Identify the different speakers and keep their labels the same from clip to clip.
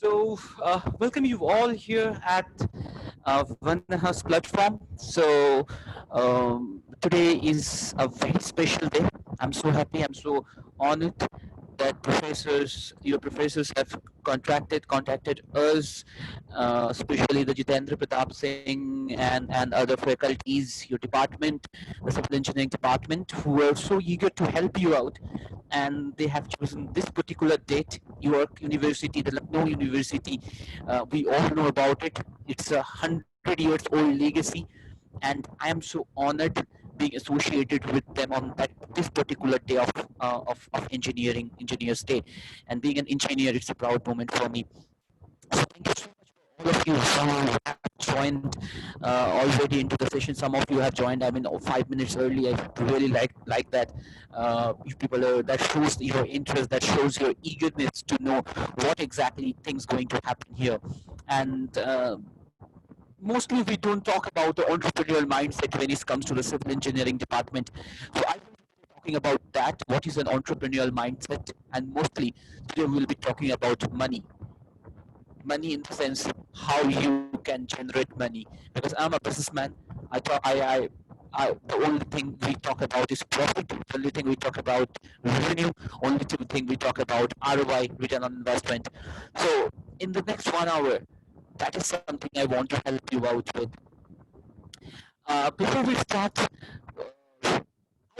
Speaker 1: Welcome you all here at Vanda's platform. Today is a very special day. I'm so happy. I'm so honored that your professors have contacted us, especially the Jitendra Pratap Singh and other faculties, your department, the civil engineering department, who are so eager to help you out, and they have chosen this particular date. York University, the Lucknow University, we all know about it. It's 100 years old legacy, and I am so honored being associated with them on this particular day of engineers day. And being an engineer, it's a proud moment for me. So thank you so much for all of you who have joined already into the session. Some of you have joined, I mean, 5 minutes early. I really like that. You people that shows your interest, that shows your eagerness to know what exactly things going to happen here. And mostly we don't talk about the entrepreneurial mindset when it comes to the civil engineering department. So I will be talking about that. What is an entrepreneurial mindset? And mostly today we'll be talking about money. Money in the sense how you can generate money. Because I'm a businessman. I thought the only thing we talk about is profit. The only thing we talk about revenue. Only thing we talk about ROI, return on investment. So in the next 1 hour, that is something I want to help you out with. Before we start,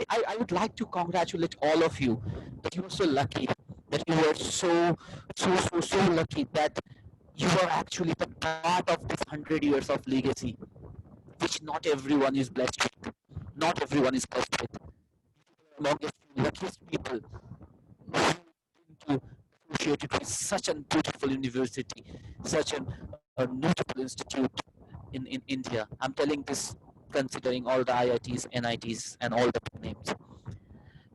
Speaker 1: I would like to congratulate all of you that you are so lucky, that you are so lucky that you are actually the part of this 100 years of legacy, which not everyone is blessed with. Not everyone is blessed with. Among the luckiest people who are to associated with such a beautiful university, such a notable institute in India. I'm telling this considering all the IITs, NITs, and all the big names.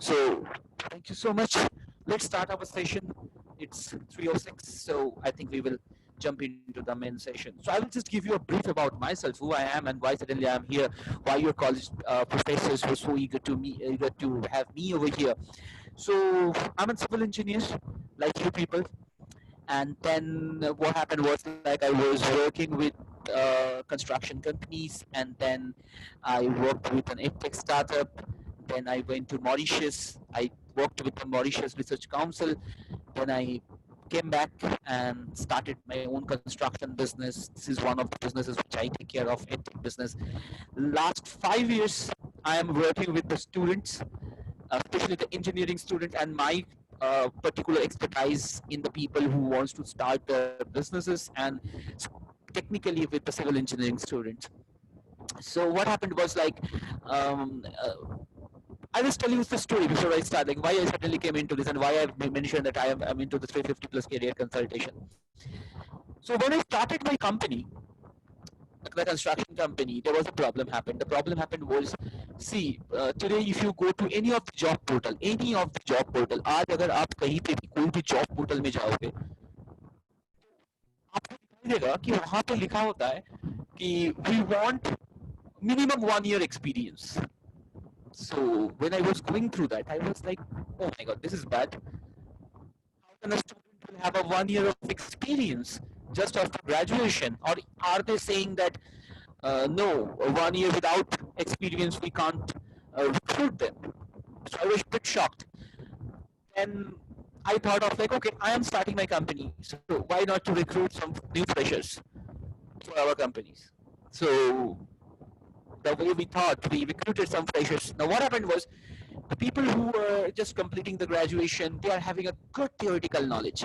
Speaker 1: So thank you so much. Let's start our session. It's 3:06, so I think we will jump into the main session. So I will just give you a brief about myself, who I am, and why suddenly I'm here. Why your college professors were so eager to have me over here. So I'm a civil engineer, like you people. And then what happened was, like, I was working with construction companies, and then I worked with an edtech startup. Then I went to Mauritius. I worked with the Mauritius Research Council. Then I came back and started my own construction business. This is one of the businesses which I take care of, edtech business. Last 5 years I am working with the students, especially the engineering student, and my particular expertise in the people who wants to start their businesses, and technically with the civil engineering students. So what happened was, like, I will tell you the story before I start, like why I suddenly came into this and why I've mentioned that I'm into the 350 plus career consultation. So when I started my company, the construction company, there was a problem happened. The problem happened was, see, today if you go to any of the job portal, आज अगर आप कहीं पे भी कोई भी job portal में जाओगे, आपको दिखाई देगा कि वहाँ पे लिखा होता है कि we want minimum 1 year experience. So when I was going through that, I was like, oh my god, this is bad. How can a student will have a 1 year of experience just after graduation? Or are they saying that no, 1 year without experience we can't recruit them? So I was a bit shocked. And I thought of, like, okay, I am starting my company, so why not to recruit some new freshers for our companies? So the way we thought, we recruited some freshers. Now what happened was, the people who were just completing the graduation, they are having a good theoretical knowledge.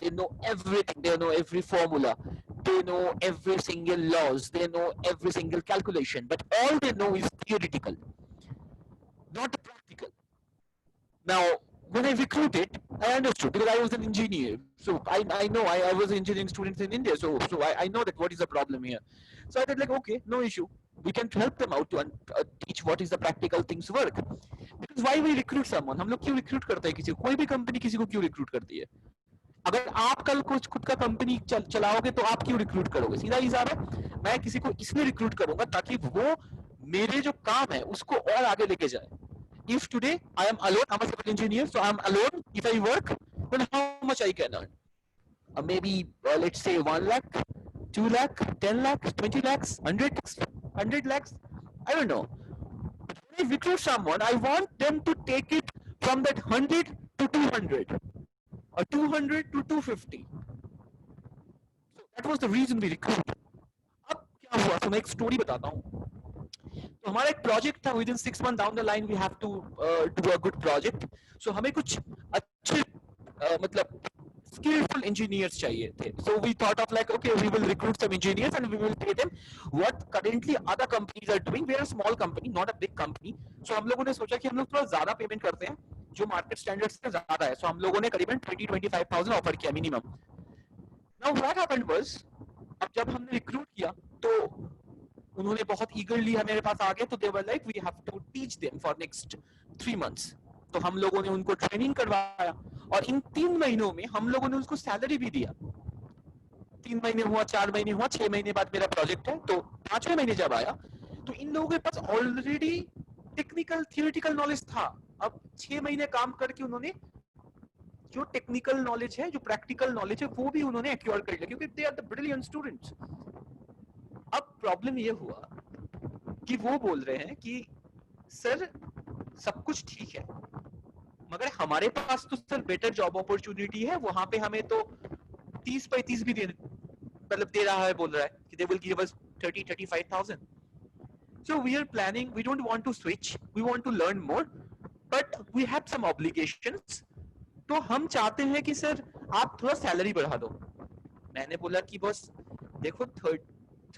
Speaker 1: They know everything. They know every formula. They know every single laws. They know every single calculation. But all they know is theoretical, not the practical. Now, when I recruited, I understood because I was an engineer. So I know I was an engineering student in India. So I know that what is the problem here. So I thought, like, okay, no issue. We can help them out to teach what is the practical things work. Because why we recruit someone? हम लोग क्यों recruit करते हैं किसी को? कोई भी company किसी को क्यों recruit करती है? अगर आप कल कुछ खुद का कंपनी चलाओगे तो आप क्यों रिक्रूट करोगे? सीधा हिसाब है, मैं किसी को इसलिए रिक्रूट करूंगा ताकि वो मेरे जो काम है उसको और आगे लेके जाए. If today I am alone, I'm a civil engineer, so I'm alone. If I work, then how much I can earn? maybe let's say 1 lakh, 2 lakh, 10 lakhs, 20 lakhs, 100 lakhs, 100 lakhs. I don't know. But when I recruit someone, I want them to take it from that 100 to 200 or 200 to 250. So that was the reason we recruit. अब क्या हुआ? तो मैं एक story बताता हूँ. तो हमारा एक प्रोजेक्ट था. Within 6 months down the line we have to do a good project. So हमें कुछ अच्छे मतलब skillful engineers चाहिए थे. So we thought of like, okay, we will recruit some engineers and we will pay them what currently other companies are doing. We are a small company, not a big company. So हम लोगों ने सोचा कि हम लोग थोड़ा ज्यादा payment करते हैं जो मार्केट स्टैंडर्ड से ज्यादा है. So हम लोगों ने करीबन 20-25,000 ऑफर किया minimum. Now what happened was, अब जब हमने रिक्रूट किया तो उन्होंने बहुत ईगरली हमारे पास आ गए. तो they were like we have to teach them for next 3 months. तो हम लोगों ने उनको ट्रेनिंग करवाया और इन 3 महीनों में हम लोगों ने उसको सैलरी भी दिया. 3 महीने हुआ, 4 महीने हुआ, 6 महीने बाद मेरा प्रोजेक्ट है. तो 5वें महीने जब आया तो इन लोगों के पास ऑलरेडी टेक्निकल थियोरेटिकल नॉलेज था. अब 6 महीने काम करके उन्होंने जो टेक्निकल नॉलेज है, जो प्रैक्टिकल नॉलेज है, वो भी उन्होंने एक्वायर कर लिया क्योंकि they are the brilliant students. अब प्रॉब्लम ये हुआ कि वो बोल रहे हैं कि सर सब कुछ ठीक है मगर हमारे पास तो सर बेटर जॉब अपॉर्चुनिटी है, वहां पे हमें तो 30-35 भी मतलब दे रहा है, बोल रहा है कि they will give us 30-35,000. So we are planning, we don't want to switch, we want to learn more, but we have some obligations. तो हम चाहते हैं कि सर आप थोड़ा सैलरी बढ़ा दो. मैंने बोला कि बस देखो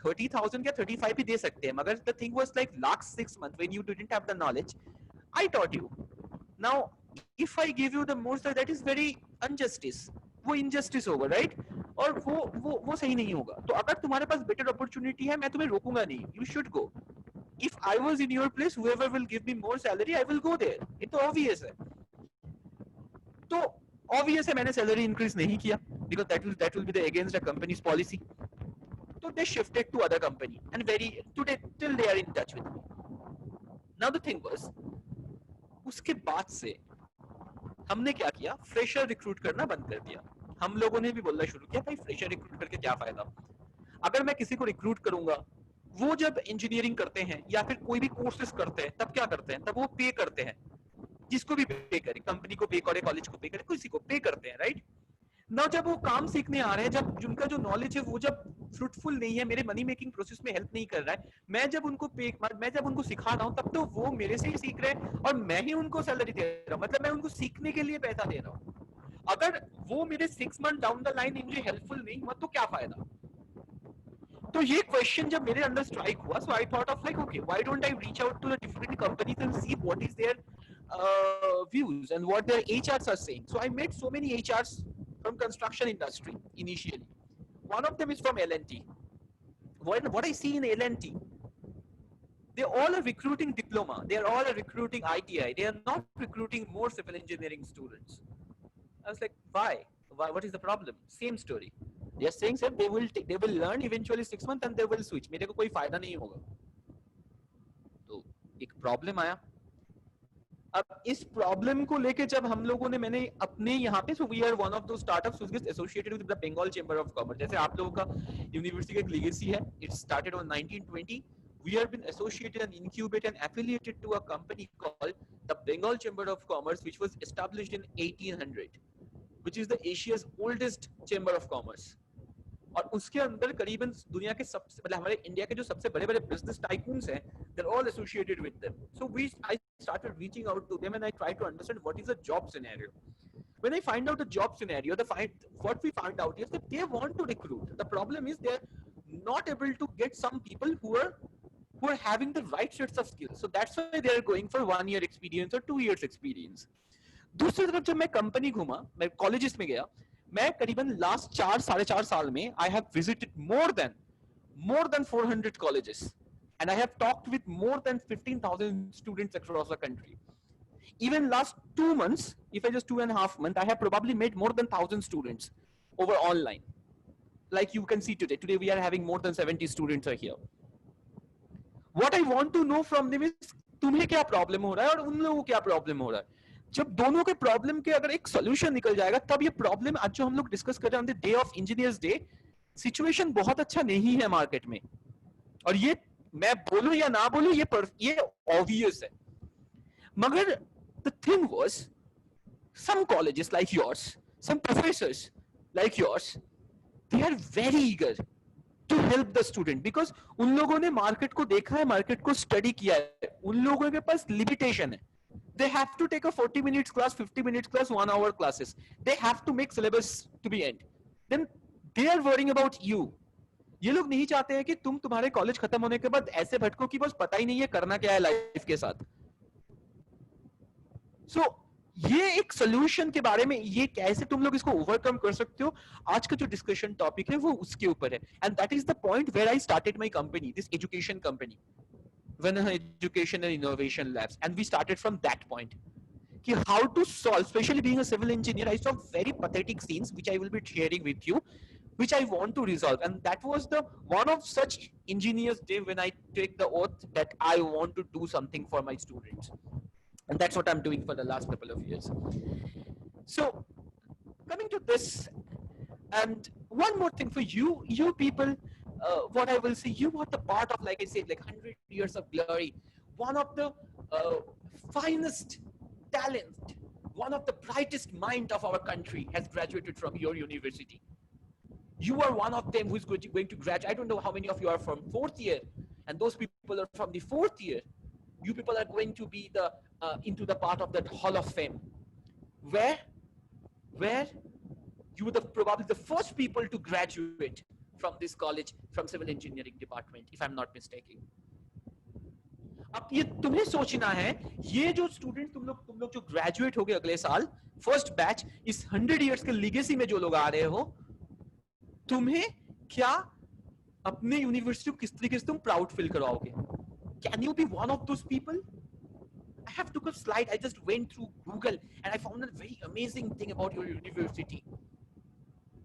Speaker 1: 30,000 या 35 भी दे सकते हैं मगर the thing was like last 6 months when you didn't have the knowledge, I taught you. Now if I give you the more, that is very injustice. वो injustice होगा, right? और वो सही नहीं होगा. तो अगर तुम्हारे पास better opportunity है मैं तुम्हें रोकूंगा नहीं. You should go. If I was in your place, whoever will give me more salary, I will go there. ये तो obvious है. तो obvious है मैंने salary increase नहीं किया because that will be the against the company's policy. So they shifted to other company and today till they are in touch with me. Now the thing was, उसके बाद से हमने क्या किया, फ्रेशर रिक्रूट करना बंद कर दिया. हम लोगों ने भी बोलना शुरू किया भाई फ्रेशर रिक्रूट करके क्या फायदा. अगर मैं किसी को रिक्रूट करूंगा, वो जब इंजीनियरिंग करते हैं या फिर कोई भी कोर्सेज करते हैं तब क्या करते हैं, तब वो पे करते हैं. जिसको भी पे करे, कंपनी को पे करे, कॉलेज को पे करे, किसी को पे करते हैं, राइट. ना जब वो काम सीखने आ रहे हैं, जब जिनका जो नॉलेज है वो जब फ्रूटफुल नहीं है, मेरे मनी मेकिंग प्रोसेस में हेल्प नहीं कर रहा है, मैं जब उनको सिखा रहा हूँ तब तो वो मेरे से ही सीख रहे हैं और मैं ही उनको सैलरी दे रहा हूँ. मतलब मैं उनको सीखने के लिए पैसा दे रहा हूँ. अगर वो मेरे 6 months डाउन द लाइन मुझे हेल्पफुल नहीं हुआ तो क्या फायदा. तो ये क्वेश्चन जब मेरे अंदर स्ट्राइक हुआ, so I thought of like okay, why don't I reach out to the different companies and see what is their views and what their HRs are saying. So I met so many HRs from construction industry initially. One of them is from L&T. What I see in L&T, they all are recruiting diploma, they are all recruiting ITI, they are not recruiting more civil engineering students. I was like, why? What is the problem? Same story. They are saying sir they will learn eventually 6 months and they will switch. मेरे को कोई फायदा नहीं होगा. तो एक problem आया. अब इस प्रॉब्लम को लेके जब हम लोगों ने, मैंने अपने यहाँ पे, so we are one of those startups which is associated with the Bengal chamber of commerce. जैसे आप लोगों का यूनिवर्सिटी का एक लीगेसी है, it started on 1920. We have been associated and incubated and affiliated to a company called the Bengal Chamber of Commerce, which was established in 1800, which is the Asia's oldest chamber of commerce. और उसके अंदर करीबन दुनिया के सबसे, मतलब हमारे India के जो सबसे बड़े-बड़े बिजनेस टाइकून्स हैं, they're all associated with them. So I started reaching out to them and I tried to understand what is the job scenario. When I find out the job scenario, what we found out is that they want to recruit. The problem is they're not able to get some people who are having the right sets of skills. So that's why they are going for 1 year experience or 2 years experience. दूसरी तरफ जब मैं company घूमा, मैं colleges में गया, मैं करीबन लास्ट 4-4.5 साल में I have visited more than 400 colleges and I have talked with more than 15,000 students across the country. Even last 2 months, if I just 2.5 months, I have probably met more than 1,000 students over online. Like you can see today we are having more than 70 students are here. What I want to know from them is तुम्हें क्या problem हो रहा है और उन लोगों को क्या प्रॉब्लम हो रहा है.
Speaker 2: जब दोनों के प्रॉब्लम के अगर एक सॉल्यूशन निकल जाएगा, तब ये प्रॉब्लम आज जो हम लोग डिस्कस कर रहे हैं day of engineers day, situation बहुत अच्छा नहीं है मार्केट में, और ये मैं बोलूं या ना बोलूं ये ऑब्वियस है। मगर the thing was some colleges like yours, some professors like yours, they are very eager to help the student because उन लोगों ने मार्केट को देखा है, मार्केट को स्टडी किया है, उन लोगों के पास लिमिटेशन है। They have to take a 40 minutes class, 50 minutes class, 1 hour classes. They have to make syllabus to be end. Then they are worrying about you. ये लोग नहीं चाहते हैं कि तुम तुम्हारे कॉलेज खत्म होने के बाद ऐसे भटको कि बस पता ही नहीं है करना क्या है लाइफ के साथ। So ये एक सोल्यूशन के बारे में, ये कैसे तुम लोग इसको ओवरकम कर सकते हो, आज का जो डिस्कशन टॉपिक है वो उसके ऊपर है। And that is the point where I started my company, this education company, Vanaha Education and Innovation Labs, and we started from that point. Ki how to solve, especially being a civil engineer, I saw very pathetic scenes which I will be sharing with you, which I want to resolve. And that was the one of such engineers day when I take the oath that I want to do something for my students. And that's what I'm doing for the last couple of years. So coming to this, and one more thing for you people, what I will say, you are the part of, like I said, like 100 years of glory, one of the finest talent, one of the brightest mind of our country has graduated from your university. You are one of them who's going to graduate. I don't know how many of you are from 4th year, and those people are from the 4th year. You people are going to be the into the part of that Hall of Fame, where you were probably the first people to graduate from this college, from civil engineering department, if I'm not mistaken. अब ये तुम्हें सोचना है, ये जो student तुम लोग जो ग्रेजुएट हो गए अगले साल, फर्स्ट बैच, इस 100 इयर्स के लीगेसी में जो लोग आ रहे हो, तुम्हें क्या अपने यूनिवर्सिटी को किस तरीके से तुम प्राउड फील करवाओगे? Can you be one of those people? I have took a slide. I just went through Google and I found a very amazing thing about your university.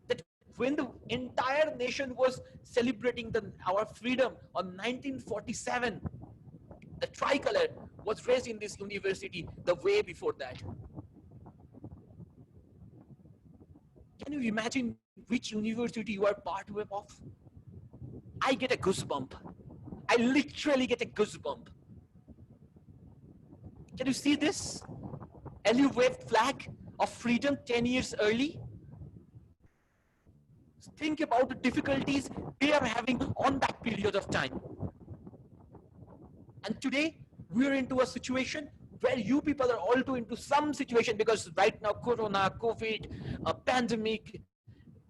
Speaker 2: That when the entire nation was celebrating our freedom on 1947, the tricolor was raised in this university the way before that. Can you imagine which university you are part of? I get a goosebump. I literally get a goosebump. Can you see this? LU waved flag of freedom 10 years early. Think about the difficulties they are having on that period of time. And today, we're into a situation where you people are also into some situation, because right now, Corona, COVID, a pandemic,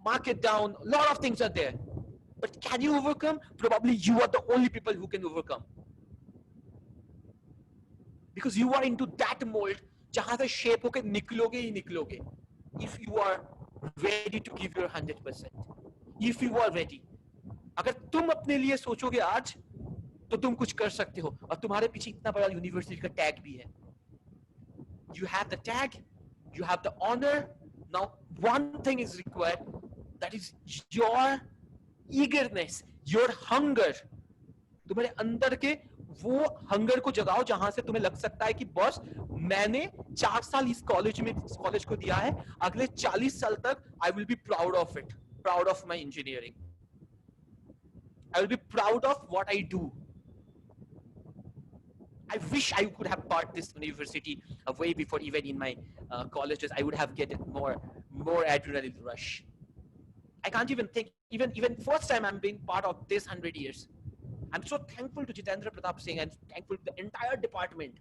Speaker 2: market down, a lot of things are there. But can you overcome? Probably you are the only people who can overcome. Because you are into that mold, जहां से shape होके निकलोगे ही निकलोगे. If you are ready to give your 100%. If you are ready. अगर तुम अपने लिए सोचोगे आज, तो तुम कुछ कर सकते हो. और तुम्हारे पीछे इतना बड़ा यूनिवर्सिटी का टैग भी है. You have the tag, you have the honor. Now, one thing is required, that is your eagerness, your hunger. तुम्हारे अंदर के वो हंगर को जगाओ जहां से तुम्हें लग सकता है कि बॉस, मैंने 4 साल इस कॉलेज को दिया है, अगले 40 साल तक I will be proud of it, proud of my engineering. I will be proud of what I do. I wish I could have taught this university way before, even in my colleges. I would have get more adrenaline rush. I can't even think, even first time I'm being part of this 100 years. I'm so thankful to Jitendra Pratap Singh and thankful to the entire department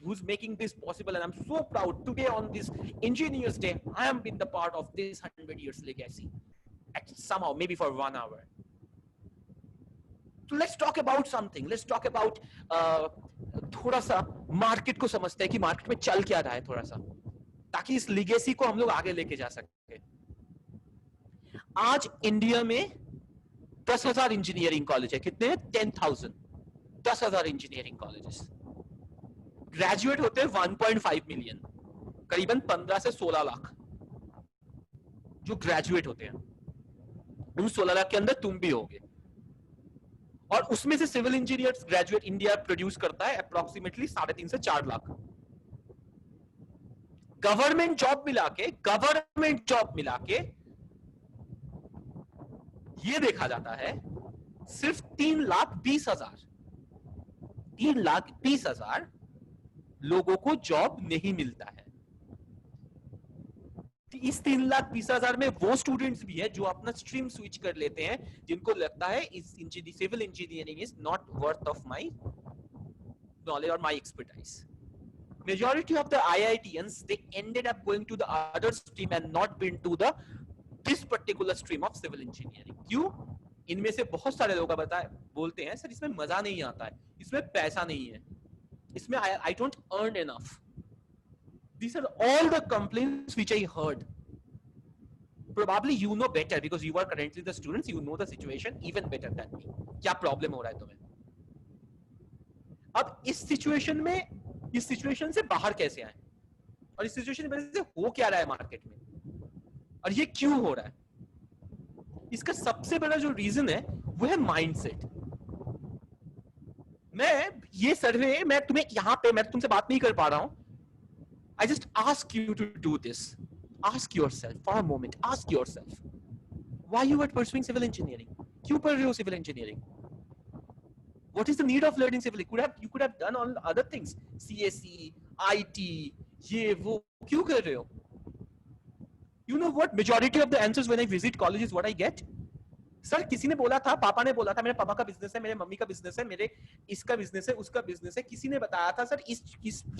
Speaker 2: who's making this possible. And I'm so proud today on this Engineers Day, I am being the part of this 100 years legacy. Somehow, maybe for 1 hour. So let's talk about something. Let's talk about थोड़ा सा market को समझते हैं कि market में चल क्या रहा है थोड़ा सा, ताकि इस लीगेसी को हम लोग आगे लेके जा सके. आज इंडिया में 10,000 इंजीनियरिंग कॉलेज है. कितने हैं? 10,000. 10,000 इंजीनियरिंग कॉलेजेस. ग्रेजुएट होते हैं 1.5 मिलियन, करीबन 15 से 16 लाख जो ग्रेजुएट होते हैं. उन 16 लाख के अंदर तुम भी होगे. और उसमें से civil engineers graduate India produce करता है अप्रोक्सीमेटली 3.5 से 4 लाख। गवर्नमेंट जॉब मिला के ये देखा जाता है सिर्फ 3,20,000 लोगों को जॉब नहीं मिलता है। इस 3,20,000 में वो स्टूडेंट्स भी है जो अपना स्ट्रीम स्विच कर लेते हैं, जिनको लगता है इस civil engineering is not worth of my knowledge or my expertise. Majority of the IITians, they ended up going to the other stream and not been to the this particular stream of civil engineering. क्यों? इनमें से बहुत सारे लोग बोलते हैं sir इसमें मजा नहीं आता है, इसमें पैसा नहीं है, इसमें I don't earn enough. These are all the complaints which I heard. Probably you know better because you are currently the students, you know the situation even better than me. क्या प्रॉब्लम हो रहा है तुम्हें? अब इस situation से बाहर कैसे आए, और इस सिचुएशन में से हो क्या रहा है मार्केट में, और ये क्यों हो रहा है? इसका सबसे बड़ा जो रीजन है वो है माइंडसेट। ये सर्वे मैं तुम्हें यहां पे मैं तुमसे बात नहीं कर पा रहा हूं। I just ask you to do this. Ask yourself for a moment. Ask yourself why you are pursuing civil engineering. क्यों पढ़ रहे हो civil engineering? What is the need of learning civil? You could have done all other things. CSE, IT, ये वो क्यों कर रहे हो? You know what? Majority of the answers when I visit colleges, what I get? Sir किसी ने बोला था, पापा ने बोला था, मेरे पापा का बिजनेस है, मेरे मम्मी का बिजनेस है, मेरे इसका बिजनेस है, उसका बिजनेस है, किसी ने बताया था सर इस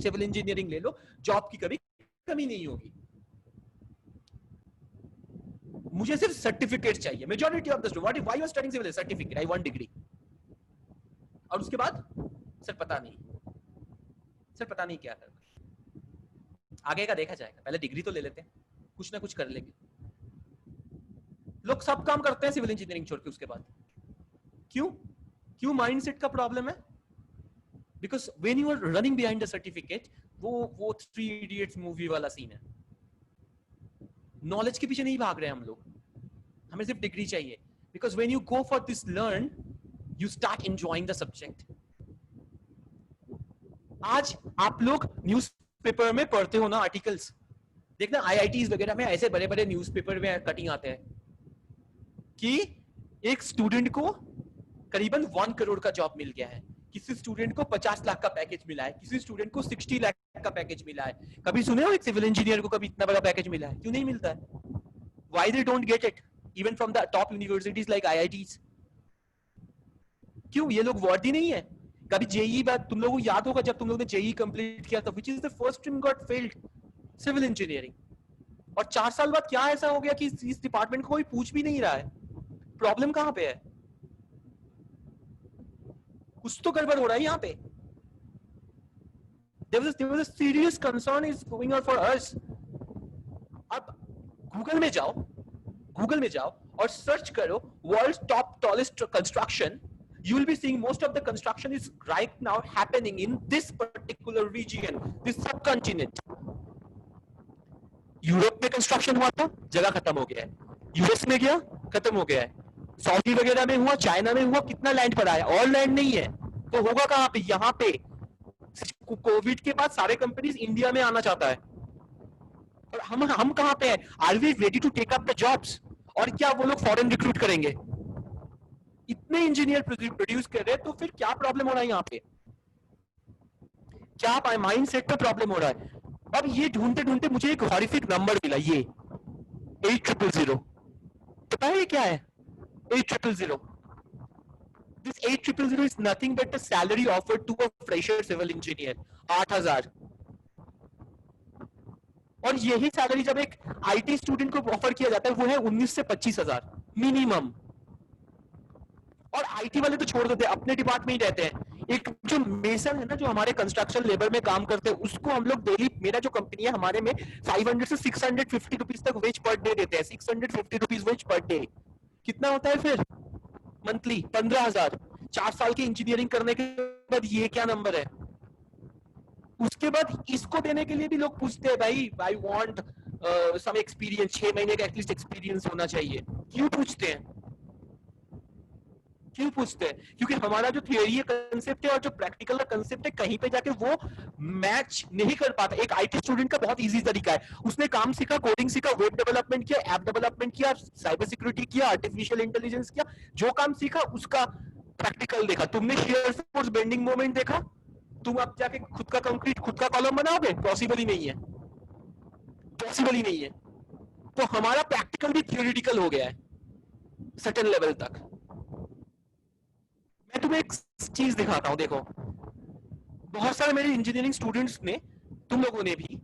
Speaker 2: सिविल इंजीनियरिंग ले लो, जॉब की कभी कमी नहीं होगी। मुझे सिर्फ सर्टिफिकेट चाहिए। Majority of the student, why you are studying civil? Certificate, I want degree. और उसके बाद सर पता नहीं क्या करना, आगे का देखा जाएगा, पहले डिग्री तो ले लेते हैं, कुछ ना कुछ कर लेंगे। लोग सब काम करते हैं सिविल इंजीनियरिंग छोड़ के उसके बाद। क्यों माइंडसेट का प्रॉब्लम है? Because when you are running behind the certificate, वो 3 इडियट्स मूवी वाला सीन है। नॉलेज के पीछे नहीं भाग रहे हम लोग, हमें सिर्फ डिग्री चाहिए। Because when you go for this learn, you start enjoying the subject. आज आप लोग न्यूज़पेपर में पढ़ते हो ना आर्टिकल्स, देखना IITs वगैरह में ऐसे बड़े बड़े न्यूज़पेपर में कटिंग आते हैं कि एक स्टूडेंट को करीबन 1 करोड़ का जॉब मिल गया है, किसी स्टूडेंट को 50 लाख का पैकेज मिला है, किसी स्टूडेंट को 60 लाख का पैकेज मिला है। कभी सुने हो एक सिविल इंजीनियर को कभी इतना बड़ा पैकेज मिला है? क्यों नहीं मिलता है? Why they don't get it even from the top universities like IITs? क्यों? ये लोग वर्दी नहीं है? कभी जेई बात तुम लोगों को याद होगा, जब तुम लोगों ने जेई कंप्लीट किया था, which is the first stream got failed? Civil engineering. और 4 साल बाद क्या ऐसा हो गया कि इस डिपार्टमेंट को कोई पूछ भी नहीं रहा है? प्रॉब्लम कहां पे है? कुछ तो गड़बड़ हो रहा है यहाँ पे। There was a serious concern is going on for us. अब गूगल में जाओ और सर्च करो world's top tallest construction. You will be seeing most of the construction is right now happening in this particular region, this subcontinent. Europe में construction हुआ था, जगह खत्म हो गया है। यूएस में गया, खत्म हो गया है। सऊदी वगैरह में हुआ, चाइना में हुआ, कितना लैंड पड़ा है? और लैंड नहीं है तो होगा कहां पे? यहाँ पे। कोविड के बाद सारे कंपनीज इंडिया में आना चाहता है, और हम कहां पे हैं? Are we ready to take up the jobs? और क्या वो लोग फॉरेन रिक्रूट करेंगे? इतने इंजीनियर प्रोड्यूस कर रहे हैं, तो फिर क्या प्रॉब्लम हो रहा है यहाँ पे? क्या माइंडसेट पे प्रॉब्लम हो रहा है? अब ये ढूंढते ढूंढते मुझे एक हॉरिफिक नंबर मिला, ये 8000। पता है ये क्या है? 8000। This 8000 is nothing but the salary offered to a fresher civil engineer, 8000। और यही सैलरी जब एक आईटी स्टूडेंट को ऑफर किया जाता है वो है 19 से 25,000 मिनिमम। और आईटी वाले तो छोड़ देते हैं, अपने डिपार्टमेंट में ही रहते हैं। एक जो मेसन है ना, जो हमारे कंस्ट्रक्शन लेबर में काम करते हैं, उसको हम लोग डेली, मेरा जो कंपनी है हमारे में 500 से 650 रुपीज तक वेज पर डे देते हैं। 650 रुपीज वेज पर डे कितना होता है फिर मंथली? 15,000। 4 साल की इंजीनियरिंग करने के बाद ये क्या नंबर है? उसके बाद इसको देने के लिए भी लोग पूछते हैं, भाई आई वांट सम एक्सपीरियंस, 6 महीने का एटलीस्ट एक्सपीरियंस होना चाहिए। क्यों पूछते हैं? क्यों पूछते हैं? क्योंकि हमारा जो थियरी कंसेप्ट है और जो प्रैक्टिकल कंसेप्ट है कहीं पे जाके वो मैच नहीं कर पाता। एक आईटी स्टूडेंट का बहुत इजी तरीका है, उसने काम सीखा, कोडिंग सीखा, वेब डेवलपमेंट किया, ऐप डेवलपमेंट किया, साइबर सिक्योरिटी किया, आर्टिफिशियल इंटेलिजेंस किया, जो काम सीखा उसका प्रैक्टिकल देखा। तुमने शेयर फोर्स बेंडिंग मोमेंट देखा, तुम अब जाके खुद का कंक्रीट, खुद का कॉलम बनाओगे? पॉसिबल ही नहीं है, पॉसिबल ही नहीं है। तो हमारा प्रैक्टिकल भी थियोरिटिकल हो गया है सर्टेन लेवल तक। मैं तुम्हें एक चीज दिखाता हूं, देखो बहुत सारे मेरे इंजीनियरिंग स्टूडेंट्स ने, तुम लोगों ने भी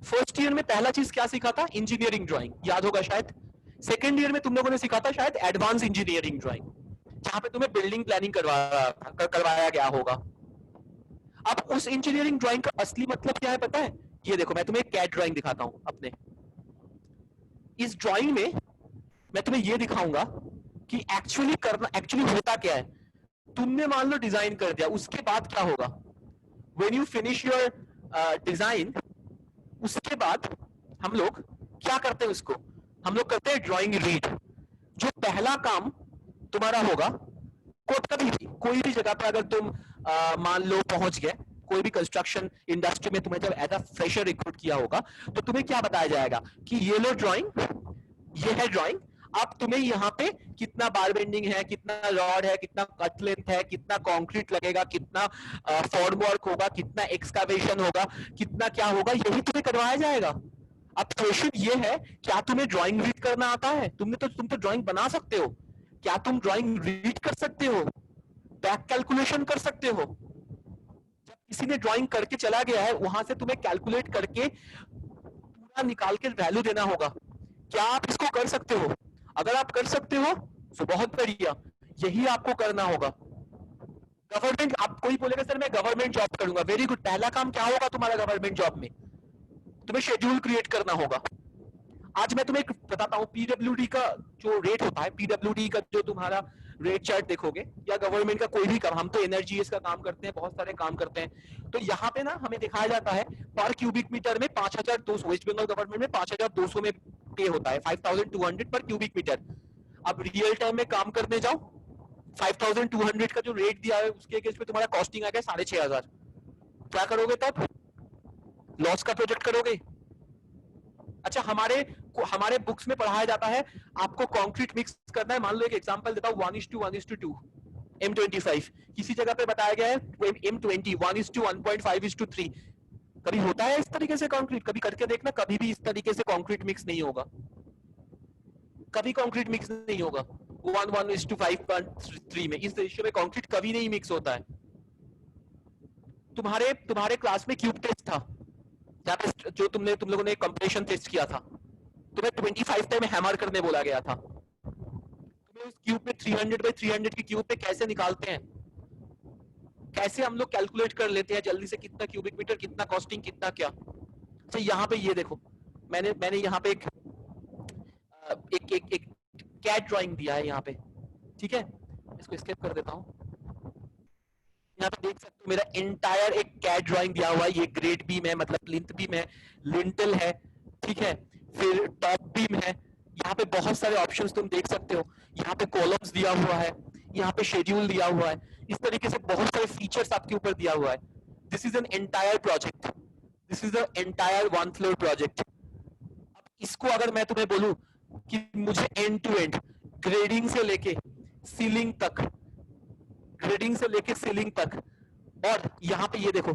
Speaker 2: फर्स्ट ईयर में पहला चीज क्या सीखा था? इंजीनियरिंग ड्राइंग, याद होगा शायद। सेकेंड ईयर में तुम लोगों ने सीखा था शायद एडवांस इंजीनियरिंग ड्राइंग, जहां पे तुम्हें बिल्डिंग प्लानिंग करवाया गया होगा। अब उस इंजीनियरिंग ड्राइंग का असली मतलब क्या है पता है? ये देखो, मैं तुम्हें एक कैड ड्राइंग दिखाता हूं अपने। इस ड्राइंग में मैं तुम्हें ये दिखाऊंगा कि एक्चुअली होता क्या है। तुमने मान लो डिजाइन कर दिया, उसके बाद क्या होगा? When you finish your design, उसके बाद हम लोग क्या करते हैं? उसको हम लोग करते हैं ड्राइंग रीड। जो पहला काम तुम्हारा होगा, कभी भी कोई भी जगह पर अगर तुम मान लो पहुंच गए, कोई भी कंस्ट्रक्शन इंडस्ट्री में तुम्हें जब एज अ फ्रेशर रिक्रूट किया होगा, तो तुम्हें क्या बताया जाएगा कि ये लो ड्राइंग, ये है ड्राइंग। अब तुम्हें यहाँ पे कितना बार बेंडिंग है, कितना रॉड है, कितना कट लेंथ है, कितना कंक्रीट लगेगा, कितना फॉर्म वर्क होगा, कितना एक्सकावेशन होगा, कितना क्या होगा, यही तुम्हें करवाया जाएगा। अब क्वेश्चन ये है, क्या तुम्हें ड्राइंग रीड करना आता है? तुम तो ड्राइंग बना सकते हो, क्या तुम ड्राइंग रीड कर सकते हो? बैक कैलकुलेशन कर सकते हो? जब किसी ने ड्राइंग करके चला गया है, वहां से तुम्हें कैलकुलेट करके पूरा निकाल के वैल्यू देना होगा। क्या आप इसको कर सकते हो? अगर आप कर सकते हो तो बहुत बढ़िया, यही आपको करना होगा। गवर्नमेंट, आप कोई बोलेगा सर मैं गवर्नमेंट जॉब करूंगा, वेरी गुड। पहला काम क्या होगा तुम्हारा गवर्नमेंट जॉब में? तुम्हें शेड्यूल क्रिएट करना होगा। आज मैं तुम्हें बताता हूँ, पीडब्ल्यूडी का जो रेट होता है, पीडब्ल्यूडी का जो तुम्हारा रेट चार्ट देखोगे, या गवर्नमेंट का कोई भी काम, हम तो एनर्जी का काम करते हैं, बहुत सारे काम करते हैं, तो यहाँ पे ना हमें दिखाया जाता है पर क्यूबिक मीटर में 5200, वेस्ट बंगाल गवर्नमेंट में 5200 में पे होता है, 5200 पर क्यूबिक मीटर। अब रियल टाइम में काम करने जाओ, 5200 का जो रेट दिया है उसके केस पे तुम्हारा कॉस्टिंग आ गया 6500। क्या करोगे तब? लॉस का प्रोजेक्ट करोगे? अच्छा, हमारे बुक्स में पढ़ाया जाता है आपको कंक्रीट मिक्स करना है। मान लो एक एग्जांपल देता हूं, 1:1:2 M25, किसी जगह पे बताया गया है M20 1:1.5:3। कभी होता है इस तरीके से कंक्रीट? कभी करके देखना, कभी भी इस तरीके से कंक्रीट मिक्स नहीं होगा, कभी कंक्रीट मिक्स नहीं होगा 1:5:3 में। इस रेशियो में कंक्रीट कभी नहीं मिक्स होता है। तुम्हारे क्लास में क्यूब टेस्ट था, जहाँ पे जो तुम लोगों ने कंप्रेशन टेस्ट किया था, तुम्हें 25 टाइम हैमर करने बोला गया था। तुम्हें उस क्यूब में 300x300 की क्यूब पे कैसे निकालते हैं, कैसे हम लोग कैलकुलेट कर लेते हैं जल्दी से, कितना क्यूबिक मीटर, कितना कॉस्टिंग, कितना क्या। अच्छा, यहाँ पे ये देखो, मैंने यहाँ पे एक कैट ड्राइंग दिया है यहाँ पे, ठीक है? इसको स्किप कर देता हूँ। यहाँ पे देख सकते हो मेरा एंटायर एक कैट ड्राइंग दिया हुआ है। ये ग्रेड बीम है, मतलब प्लिंथ बीम है, लिंटल है, ठीक है, फिर टॉप बीम है। यहाँ पे बहुत सारे ऑप्शंस तुम देख सकते हो। यहाँ पे कॉलम्स दिया हुआ है, यहाँ पे शेड्यूल दिया हुआ है। इस तरीके से बहुत सारे फीचर्स आपके ऊपर दिया हुआ है। This is an entire project, this is an entire 1 floor project. अब इसको अगर मैं तुम्हें बोलूं कि मुझे एंड टू एंड ग्रेडिंग से लेके सीलिंग तक, ग्रेडिंग से लेके सीलिंग तक, और यहाँ पे ये देखो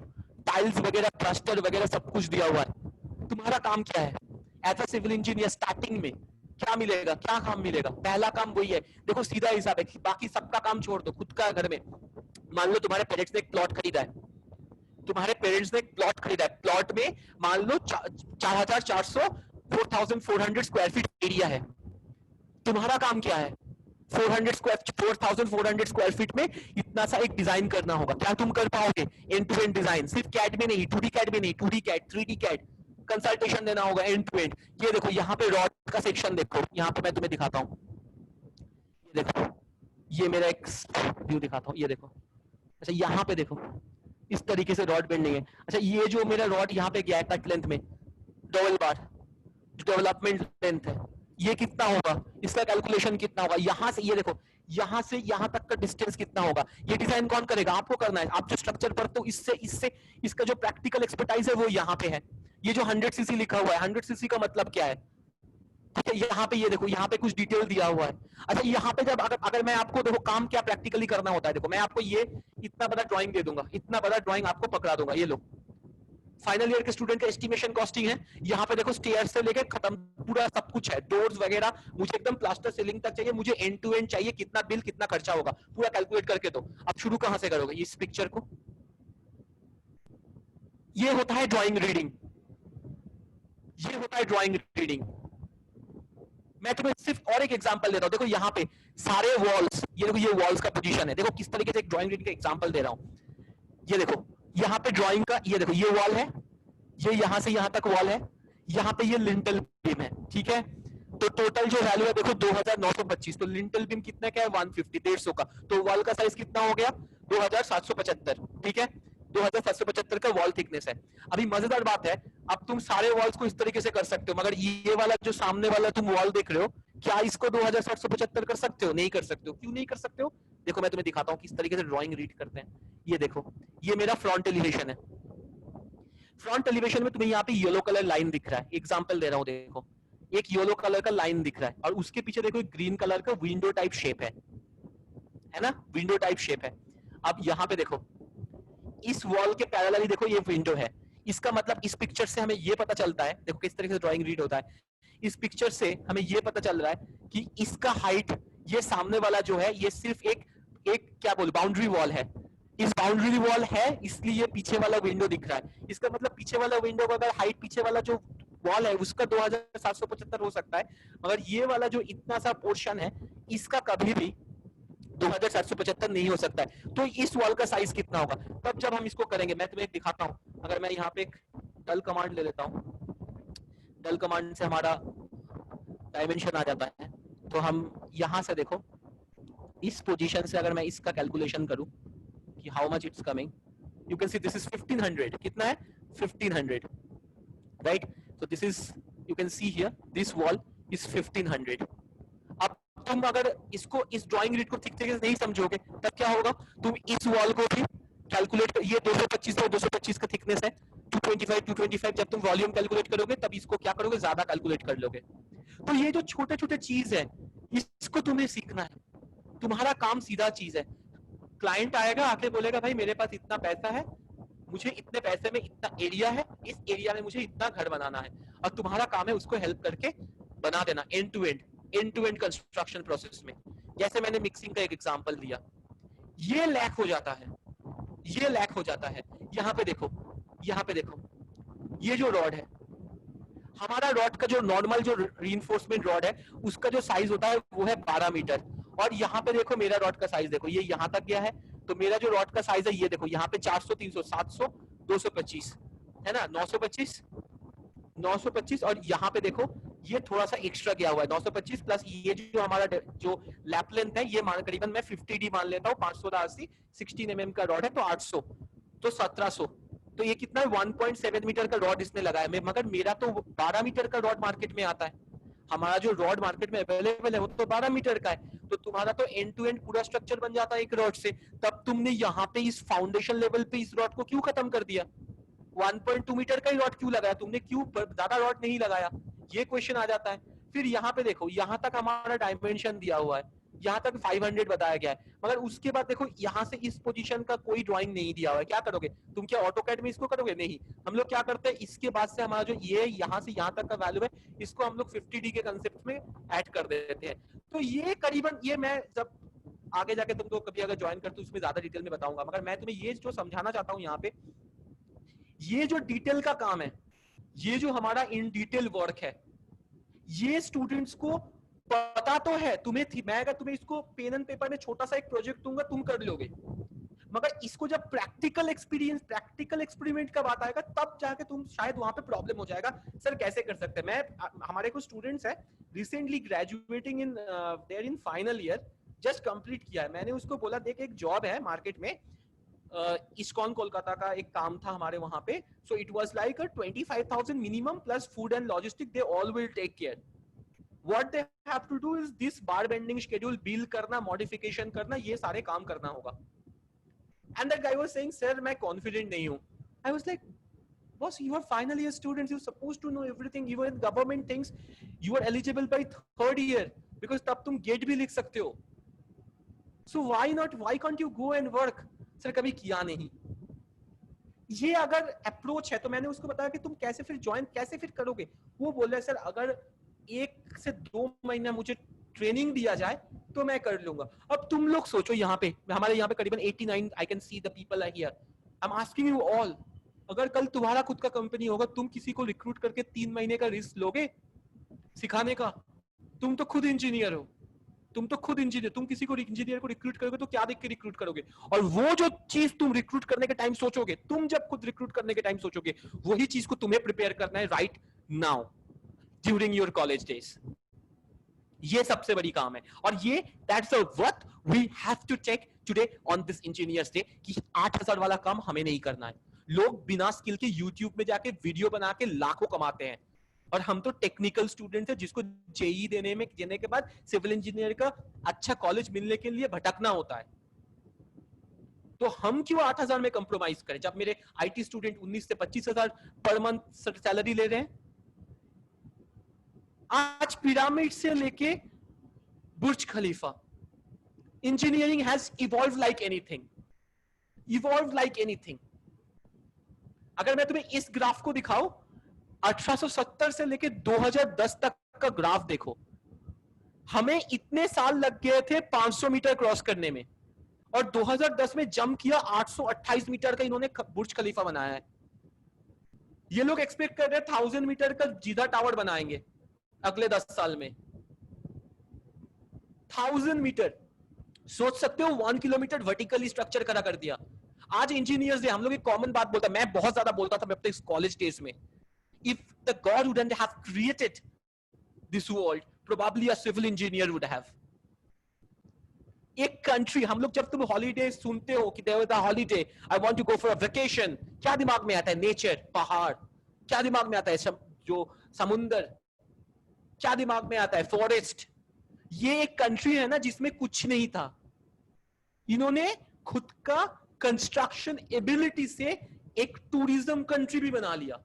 Speaker 2: टाइल्स वगैरह, प्लास्टर वगैरह सब कुछ दिया हुआ है। तुम्हारा काम क्या है as a civil engineer? Starting में क्या मिलेगा, क्या काम मिलेगा? पहला काम वही है, देखो सीधा हिसाब है, बाकी सबका काम छोड़ दो, खुद का घर में मान लो तुम्हारे पेरेंट्स ने एक प्लॉट खरीदा है, तुम्हारे पेरेंट्स ने एक प्लॉट खरीदा है, प्लॉट में मान लो 4400 स्क्वायर फीट एरिया है। तुम्हारा काम क्या है? 4400 स्क्वायर फीट में इतना सा एक डिजाइन करना होगा। क्या तुम कर पाओगे एंड टू एंड डिजाइन? सिर्फ कैड में नहीं, 2D कैड में नहीं, 2D CAD, 3D CAD, consultation देना होगा एंड टू एंड। ये देखो यहाँ पे रॉड का सेक्शन देखो, यहाँ पे मैं तुम्हें दिखाता हूँ, ये देखो, ये मेरा एक व्यू दिखाता हूँ, ये देखो। अच्छा, यहाँ पे देखो इस तरीके से रॉड बेंडिंग है। अच्छा, ये जो मेरा रॉड यहाँ पे गया है कट लेंथ में, डबल बार जो डेवलपमेंट लेंथ है, ये कितना होगा, इसका कैलकुलेशन कितना होगा? यहां से ये देखो, यहां से यहां तक का डिस्टेंस कितना होगा, ये डिजाइन कौन करेगा, आपको करना है। आप जो स्ट्रक्चर पढ़ते हो इससे इससे इसका जो प्रैक्टिकल एक्सपर्टाइज है वो यहाँ पे है। ये जो 100 सीसी लिखा हुआ है, 100 सीसी का मतलब क्या है, ठीक है, यहाँ पे ये देखो, यहाँ पे कुछ डिटेल दिया हुआ है। अच्छा, यहाँ पे जब अगर अगर मैं आपको देखो काम क्या प्रैक्टिकली करना होता है, देखो मैं आपको ये इतना बड़ा ड्राइंग दे दूंगा, इतना बड़ा ड्राइंग आपको पकड़ा दूंगा, ये लो फाइनल ईयर के स्टूडेंट का एस्टिमेशन कॉस्टिंग है। यहाँ पे देखो स्टेयर से लेके खत्म पूरा सब कुछ है, डोर्स वगैरह, मुझे एकदम प्लास्टर सीलिंग तक चाहिए, मुझे एंड टू एंड चाहिए, कितना बिल कितना खर्चा होगा पूरा कैलकुलेट करके दो। अब शुरू कहां से करोगे इस पिक्चर को, ये होता है ड्राइंग रीडिंग, ये होता है ड्राइंग रीडिंग। मैं तुम्हें सिर्फ और एक एग्जांपल देता हूं, देखो यहाँ पे सारे वॉल्स, ये देखो ये वॉल्स का पोजीशन है, देखो किस तरीके से एक ड्राइंग रीडिंग का एग्जांपल दे रहा हूं। ये देखो यहाँ पे ड्राइंग का, ये देखो ये वॉल है, ये यहां से यहां तक वॉल है, यहाँ पे ये लिंटल बीम है, ठीक है। तो टोटल जो वैल्यू है देखो 2925, तो लिंटल बीम कितना का है 150, 150 का, तो वॉल का साइज कितना हो गया 2775, ठीक है, 2775 का वॉल थिकनेस है। अभी मजेदार बात है, अब तुम सारे वॉल्स को इस तरीके से कर सकते हो, मगर ये वाला जो सामने वाला तुम वॉल देख रहे हो, क्या इसको 2775 कर सकते हो, नहीं कर सकते हो। क्यों नहीं कर सकते हो, देखो मैं तुम्हें दिखाता हूँ किस तरीके से ड्राइंग रीड करते हैं। ये देखो, ये मेरा फ्रंट एलिवेशन है, फ्रंट एलिवेशन में तुम्हें यहाँ पे येलो कलर लाइन दिख रहा है, एग्जांपल दे रहा हूँ, देखो एक येलो कलर का लाइन दिख रहा है, और उसके पीछे देखो एक ग्रीन कलर का विंडो टाइप शेप है ना, विंडो टाइप शेप है। अब यहाँ पे देखो इस वॉल के पैरेलल ही देखो ये विंडो है, इसका मतलब इस पिक्चर से हमें ये पता चलता है, देखो किस तरीके से ड्राइंग रीड होता है, इस पिक्चर से हमें ये पता चल रहा है कि इसका हाइट, ये सामने वाला जो है ये सिर्फ एक एक क्या बोल बाउंड्री वॉल है, इस बाउंड्री वॉल है इसलिए पीछे वाला विंडो दिख रहा है। इसका मतलब पीछे वाला विंडो का अगर हाइट पीछे वाला जो वॉल है उसका 2775 हो सकता है, मगर ये वाला जो इतना सा पोर्शन है इसका कभी भी 2775 नहीं हो सकता है। तो इस वॉल का साइज कितना होगा, तब जब हम इसको करेंगे मैं तुम्हें दिखाता हूं। अगर मैं यहाँ पे एक डल कमांड ले लेता हूँ, डल कमांड से हमारा डायमेंशन आ जाता है, तो हम यहाँ से देखो इस पोजीशन से अगर मैं इसका कैलकुलेशन करूं कि how much it's coming, you can see this is 1500, कितना है 1500, right. so this is, you can see here this wall is 1500। अब तुम अगर इसको इस ड्राइंग रीड को ठीक तरीके से नहीं समझोगे तब क्या होगा, तुम इस वॉल को भी कैलकुलेट, ये 225 है, 225 का थिकनेस है, 225 225, जब तुम वॉल्यूम कैलकुलेट करोगे तब इसको क्या करोगे ज्यादा कैलकुलेट कर लोगे। तो ये जो छोटे छोटे चीज है इसको तुम्हें सीखना है, तुम्हारा काम सीधा चीज है। क्लाइंट आएगा आके बोलेगा भाई मेरे पास इतना पैसा है, मुझे इतने पैसे में इतना एरिया है, इस एरिया में मुझे इतना घर बनाना है, और तुम्हारा काम है उसको हेल्प करके बना देना end to end construction process में। जैसे मैंने मिक्सिंग का एक एग्जांपल दिया, ये लैक हो जाता है, ये लैक हो जाता है। यहाँ पे देखो, यहाँ पे देखो, ये जो रॉड है हमारा, रॉड का जो नॉर्मल जो रीइंफोर्समेंट रॉड है उसका जो साइज होता है वो है 12 मीटर, और यहाँ पे देखो मेरा रॉड का साइज देखो ये यहाँ तक गया है, तो मेरा जो रॉड का साइज है ये देखो यहाँ पे 400 300 700 225 है ना, 925 925, और यहाँ पे देखो ये थोड़ा सा एक्स्ट्रा गया हुआ है 925 प्लस ये जो हमारा जो लैप लेंथ है ये मान करीबन मैं 50D मान लेता हूँ, 580 16 mm का रॉड है तो 800 तो 1700, तो ये कितना है 1.7 मीटर का रॉड इसने लगाया, मगर मेरा तो 12 मीटर का रॉड मार्केट में आता है, हमारा जो रॉड मार्केट में अवेलेबल है वो तो 12 मीटर का है, तो तुम्हारा तो एंड टू एंड पूरा स्ट्रक्चर बन जाता है एक रॉड से। तब तुमने यहाँ पे इस फाउंडेशन लेवल पे इस रॉड को क्यों खत्म कर दिया, 1.2 मीटर का ही रॉड क्यों लगाया तुमने, क्यों ज्यादा रॉड नहीं लगाया, ये क्वेश्चन आ जाता है। फिर यहाँ पे देखो यहाँ तक हमारा डायमेंशन दिया हुआ है, यहाँ तक 500 बताया गया है, मगर उसके बाद देखो यहाँ से इस पोजीशन का कोई ड्राइंग नहीं दिया हुआ है, क्या करोगे तुम, क्या ऑटोकैड में इसको करोगे, नहीं। हम लोग क्या करते हैं, इसके बाद से हमारा जो ये यहाँ से यहाँ तक का वैल्यू है इसको हम लोग 50D के कंसेप्ट में ऐड कर देते हैं। तो ये करीबन, ये मैं जब आगे जाके तुमको कभी अगर ज्वाइन करते उसमें ज्यादा डिटेल में बताऊंगा, मगर मैं तुम्हें ये जो समझाना चाहता हूँ यहाँ पे, ये जो डिटेल का काम है, ये जो हमारा इन डिटेल वर्क है, ये स्टूडेंट्स को पता तो है, तुम्हें मैं अगर तुम्हें इसको पेन एंड पेपर में छोटा सा एक प्रोजेक्ट दूंगा तुम कर लोगे, मगर इसको जब प्रैक्टिकल एक्सपीरियंस, प्रैक्टिकल एक्सपेरिमेंट का बात आएगा तब जाके तुम शायद वहां पे प्रॉब्लम हो जाएगा, सर कैसे कर सकते हैं। मैं, हमारे कुछ स्टूडेंट्स है recently graduating in their in final year, just complete किया है, मैंने उसको बोला देख एक जॉब है मार्केट में, इस्कॉन कोलकाता का एक काम था हमारे वहां पे, so it was like 25,000 minimum plus food and logistic, they all will take care. what they have to do is this bar bending schedule build करना, modification करना, ये सारे काम करना होगा. And that guy was saying, sir, मैं confident नहीं हूँ. I was like, boss, you are final year students, you're supposed to know everything. Even government thinks you are eligible by third year because तब तुम gate भी लिख सकते हो. So why not? Why can't you go and work? Sir कभी किया नहीं. ये अगर अप्रोच है तो मैंने उसको बताया कि तुम कैसे फिर ज्वाइन कैसे फिर करोगे. वो बोल रहा है सर अगर 1 से 2 महीना मुझे ट्रेनिंग दिया जाए तो मैं कर लूंगा. अब तुम लोग सोचो यहाँ पे हमारे यहाँ पे करीबन 89 I can see the people are here. I am asking you all, अगर कल तुम्हारा खुद का कंपनी होगा तुम किसी को रिक्रूट करके 3 महीने का रिस्क लोगे सिखाने का? तुम तो खुद इंजीनियर हो, तुम किसी को इंजीनियर को रिक्रूट करोगे तो क्या देख के रिक्रूट करोगे? और वो जो चीज तुम रिक्रूट करने के टाइम सोचोगे, तुम जब खुद रिक्रूट करने के टाइम सोचोगे, वही चीज को तुम्हें प्रिपेयर करना है right now during your college days. ये सबसे बड़ी काम है. और ये that's what we have to take today on this engineers day कि 8000 वाला काम हमें नहीं करना है. लोग बिना स्किल के यूट्यूब में जाके वीडियो बना के लाखों कमाते हैं और हम तो टेक्निकल स्टूडेंट है जिसको जेई देने के बाद सिविल इंजीनियर का अच्छा कॉलेज मिलने के लिए भटकना होता है. तो हम क्यों 8000 में कंप्रोमाइज करें जब मेरे आईटी स्टूडेंट 19 से 25,000 पर मंथ सैलरी ले रहे हैं. आज पिरामिड से लेके Burj Khalifa, engineering has evolve like anything. अगर मैं तुम्हें इस ग्राफ को दिखाऊं, 1870 से लेके 2010 तक का ग्राफ देखो. हमें इतने साल लग गए थे 500 मीटर क्रॉस करने में और 2010 में जंप किया 828 मीटर का इन्होंने बुर्ज खलीफा बनाया है. ये लोग एक्सपेक्ट कर रहे हैं 1000 मीटर का जीदा टावर बनाएंगे अगले 10 साल में. 1000 मीटर, सोच सकते हो 1 किलोमीटर वर्टिकली स्ट्रक्चर करा कर दिया. आज इंजीनियर्स डे हम लोग एक कॉमन बात बोलता, मैं बहुत ज्यादा बोलता था अपने कॉलेज डेज में, if the God wouldn't have created this world, probably a civil engineer would have. एक कंट्री, हम लोग जब तुम हॉलीडे सुनते हो कि there is a holiday, I want to go for a vacation, क्या दिमाग में आता है? नेचर, पहाड़. क्या दिमाग में आता है? जो समुंदर. क्या दिमाग में आता है? फॉरेस्ट. ये एक कंट्री है ना जिसमें कुछ नहीं था. इन्होंने खुद का कंस्ट्रक्शन एबिलिटी से एक टूरिज्म कंट्री भी बना लिया.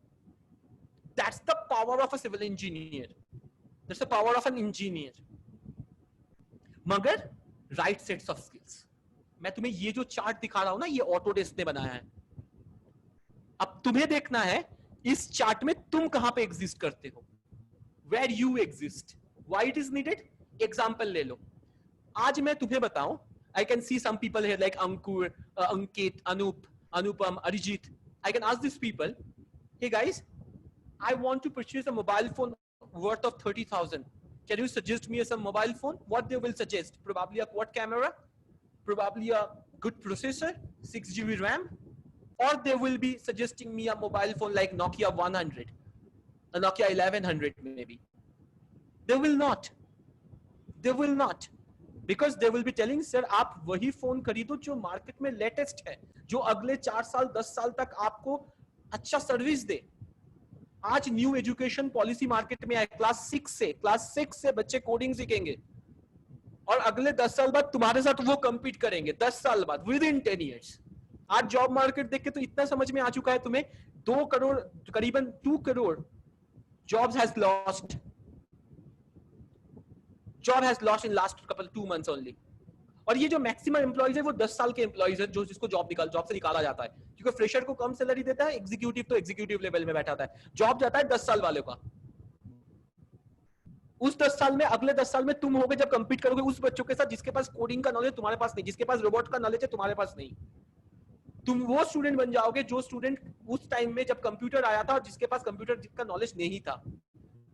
Speaker 2: That's the power of a civil engineer. That's the power of an engineer. मगर right sets of skills. मैं तुम्हें ये जो चार्ट दिखा रहा हूं ना, ये ऑटोडेस्क ने बनाया है. अब तुम्हें देखना है इस चार्ट में तुम कहां पे एग्जिस्ट करते हो, where you exist, why it is needed. Example ले लो. आज मैं तुम्हें बताऊं, I can see some people here like Ankur, Ankit, Anup, Anupam, Arijit. I can ask these people, hey guys, I want to purchase a mobile phone worth of 30,000. Can you suggest me some mobile phone? What they will suggest? Probably a quad camera, probably a good processor, 6 GB RAM, or they will be suggesting me a mobile phone like Nokia 100, a Nokia 1100 maybe. They will not. Because they will be telling, sir, आप वही phone खरीदो जो market में latest है, जो अगले 4 साल 10 साल तक आपको अच्छा सर्विस दे. आज न्यू एजुकेशन पॉलिसी मार्केट में है, क्लास 6 से बच्चे कोडिंग सीखेंगे और अगले 10 साल बाद तुम्हारे साथ वो कम्पीट करेंगे. 10 साल बाद, विद इन 10 years. आज जॉब मार्केट देख के तो इतना समझ में आ चुका है तुम्हें, 2 करोड़, करीबन 2 crore jobs has lost in last couple 2 months only. और ये जो मैक्सिमम एम्प्लॉइज है वो 10 साल के एम्प्लॉइज है जो जिसको जॉब से निकाला जाता है, क्योंकि फ्रेशर को कम सैलरी देता है, एग्जीक्यूटिव तो एग्जीक्यूटिव लेवल में बैठा है. जॉब जाता है 10 साल वालों का. उस 10 साल में, अगले 10 साल में तुम होगे जब कंपीट करोगे उस बच्चों के साथ जिसके पास कोडिंग का नॉलेज तुम्हारे पास नहीं, जिसके पास रोबोट का नॉलेज है तुम्हारे पास नहीं. तुम वो स्टूडेंट बन जाओगे जो स्टूडेंट उस टाइम में जब कंप्यूटर आया था और जिसके पास कंप्यूटर का नॉलेज नहीं था.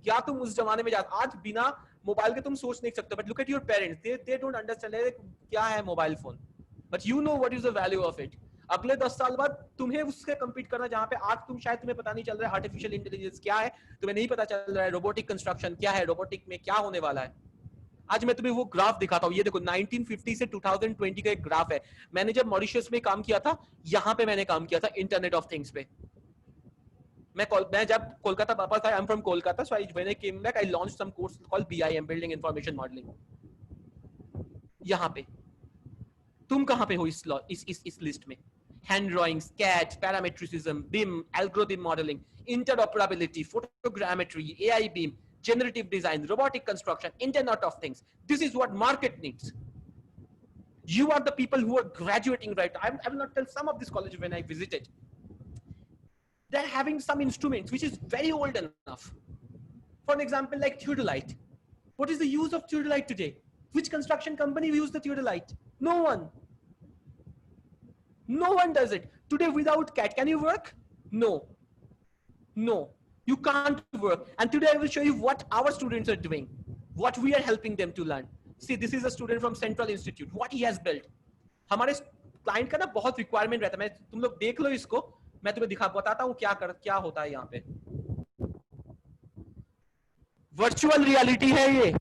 Speaker 2: क्या तुम उस जमाने में आज बिना मोबाइल के तुम सोच नहीं सकते. But look at your parents, they don't understand क्या है mobile phone, but you know what is the value of it. अगले 10 साल बाद तुम्हें उससे कंपीट करना, जहां पे आज तुम्हें पता नहीं चल रहा है आर्टिफिशियल इंटेलिजेंस क्या है, तुम्हें नहीं पता चल रहा है रोबोटिक कंस्ट्रक्शन क्या है, रोबोटिक में क्या होने वाला है. आज मैं तुम्हें वो ग्राफ दिखाता हूँ. ये देखो 1950 से 2020 का एक ग्राफ है. मैंने जब मॉरिशस में काम किया था, यहाँ पे मैंने काम किया था इंटरनेट ऑफ थिंग्स पे. मैं जब कोलकाता वापस आया, I'm from Kolkata, so when I came back, I launched some course called BIM, Building Information Modeling. यहाँ पे तुम कहाँ पे हो इस लिस्ट में? Hand drawing, sketch, parametricism, BIM, algorithm modeling, interoperability, photogrammetry, AI BIM, generative design, robotic construction, Internet of Things. This is what market needs. You are the people who are graduating right now. I will not tell some of this college when I visited. They're having some instruments which is very old enough. For an example, like Theodolite. What is the use of Theodolite today? Which construction company use the Theodolite? No one. No one does it. Today without CAD, can you work? No. No. You can't work. And today I will show you what our students are doing. What we are helping them to learn. See, this is a student from Central Institute. What he has built. हमारे client का ना बहुत requirement रहता है. तुम लोग देख लो इसको. मैं तुम्हें बताता हूँ क्या होता है यहाँ पे. वर्चुअल रियलिटी है ये.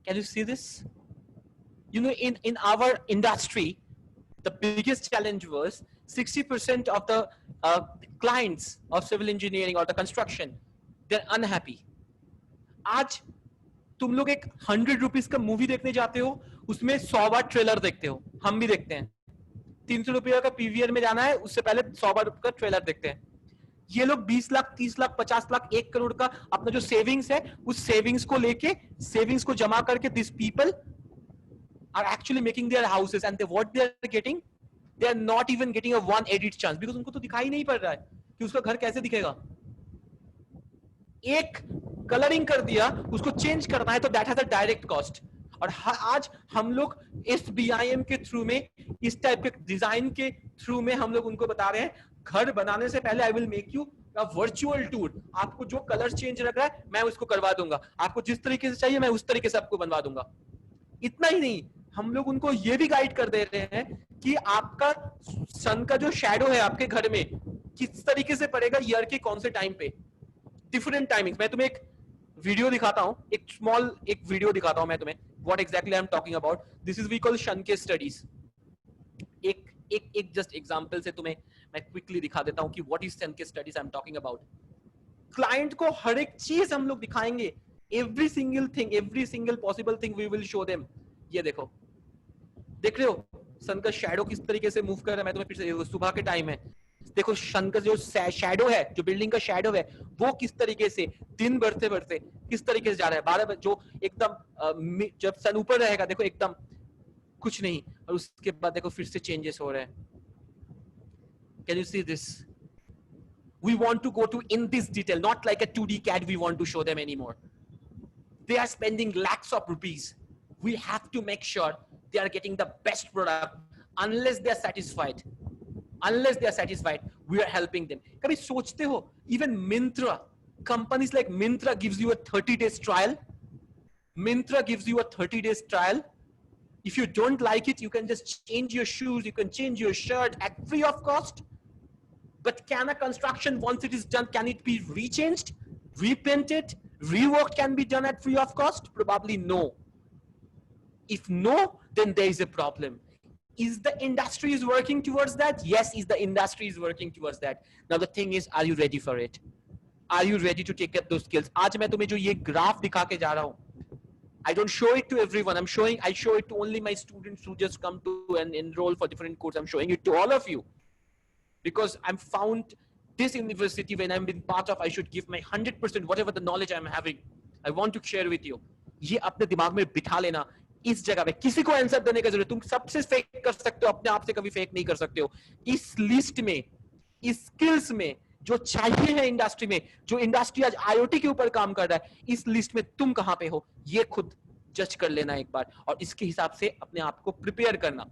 Speaker 2: Can you see this? You know, in our industry, the biggest challenge was 60% of the clients of civil engineering or the construction, they're unhappy. आज तुम लोग एक 100 रुपीस का मूवी देखने जाते हो, उसमें 100 बार ट्रेलर देखते हो. हम भी देखते हैं. 300 रुपये का पीवीआर में जाना है, उससे पहले 100 बार का ट्रेलर देखते हैं. ये लोग 20 लाख, 30 लाख, 50 लाख, 1 करोड़ का अपना जो सेविंग्स है, उस सेविंग्स को लेके, सेविंग्स को जमा करके, this people are actually making their houses, and what they are getting, they are not even getting a one edit chance, because उनको तो दिखाई नहीं पड़ रहा है कि उसका घर कैसे दिखेगा. एक कलरिंग कर दिया, उसको चेंज करना है, तो that has a direct cost. और आज हम लोग इस BIM के थ्रू में, इस टाइप के डिजाइन के थ्रू में हम लोग उनको बता रहे हैं, घर बनाने से पहले I will make you a virtual tour. आपको जो कलर चेंज लग रहा है, मैं उसको करवा दूंगा. आपको जिस तरीके से चाहिए, मैं उस तरीके से आपको बनवा दूंगा. इतना ही नहीं, हम लोग उनको ये भी गाइड कर दे रहे हैं कि आपका सन का जो शैडो है आपके घर में किस तरीके से पड़ेगा ईयर के कौन से टाइम पे, डिफरेंट टाइमिंग्स. मैं तुम्हें एक वीडियो दिखाता हूं, एक वीडियो दिखाता हूं मैं तुम्हें, what exactly I am talking about. This is we call शन के स्टडीज. एक जस्ट एग्जांपल से तुम्हें मैं क्विकली दिखा देता हूं कि व्हाट इज शन के studies I am talking about. Client को हर एक चीज हम लोग दिखाएंगे, every single thing, every single possible thing we will show them. ये देखो, देख रहे हो सन का शैडो किस तरीके से मूव कर रहा है. मैं तुम्हें फिर से, सुबह के टाइम है, देखो सन का जो शैडो है, जो बिल्डिंग का शैडो है, वो किस तरीके से दिन बढ़ते बढ़ते किस तरीके से जा रहा है. 12 बजे जो एकदम जब सन ऊपर रहेगा, देखो एकदम कुछ नहीं, और उसके बाद देखो फिर से चेंजेस हो रहे हैं. Can you see this? We want to go to in this detail, not like a 2D CAD we want to show them anymore. They are spending lakhs of rupees. We have to make sure they are getting the best product. Unless they are satisfied, we are helping them. कभी सोचते हो, even Myntra, companies like Myntra gives you a 30 days trial. Myntra gives you a 30 days trial. If you don't like it, you can just change your shoes, you can change your shirt at free of cost. But can a construction, once it is done, can it be rechanged, repainted, reworked, can be done at free of cost? Probably no. If no, then there is a problem. Is the industry is working towards that? Yes, is the industry is working towards that. Now the thing is, are you ready for it? Are you ready to take up those skills? आज मैं तुम्हें जो ये graph दिखा के जा रहा हूँ, I don't show it to everyone. I show it to only my students who just come to and enroll for different courses. I'm showing it to all of you because I'm found this university when I'm been part of, I should give my 100% whatever the knowledge I'm having. I want to share with you. ये अपने दिमाग में बिठा लेना. इस जगह पे किसी को आंसर देने का जरूरत, तुम सबसे फेक कर सकते हो, अपने आप से कभी फेक नहीं कर सकते हो. इस लिस्ट में, इस स्किल्स में जो चाहिए है इंडस्ट्री में, जो इंडस्ट्री आज आईओटी के ऊपर काम कर रहा है, इस लिस्ट में तुम कहां पे हो, ये खुद जज कर लेना एक बार और इसके हिसाब से अपने आप को प्रिपेयर करना.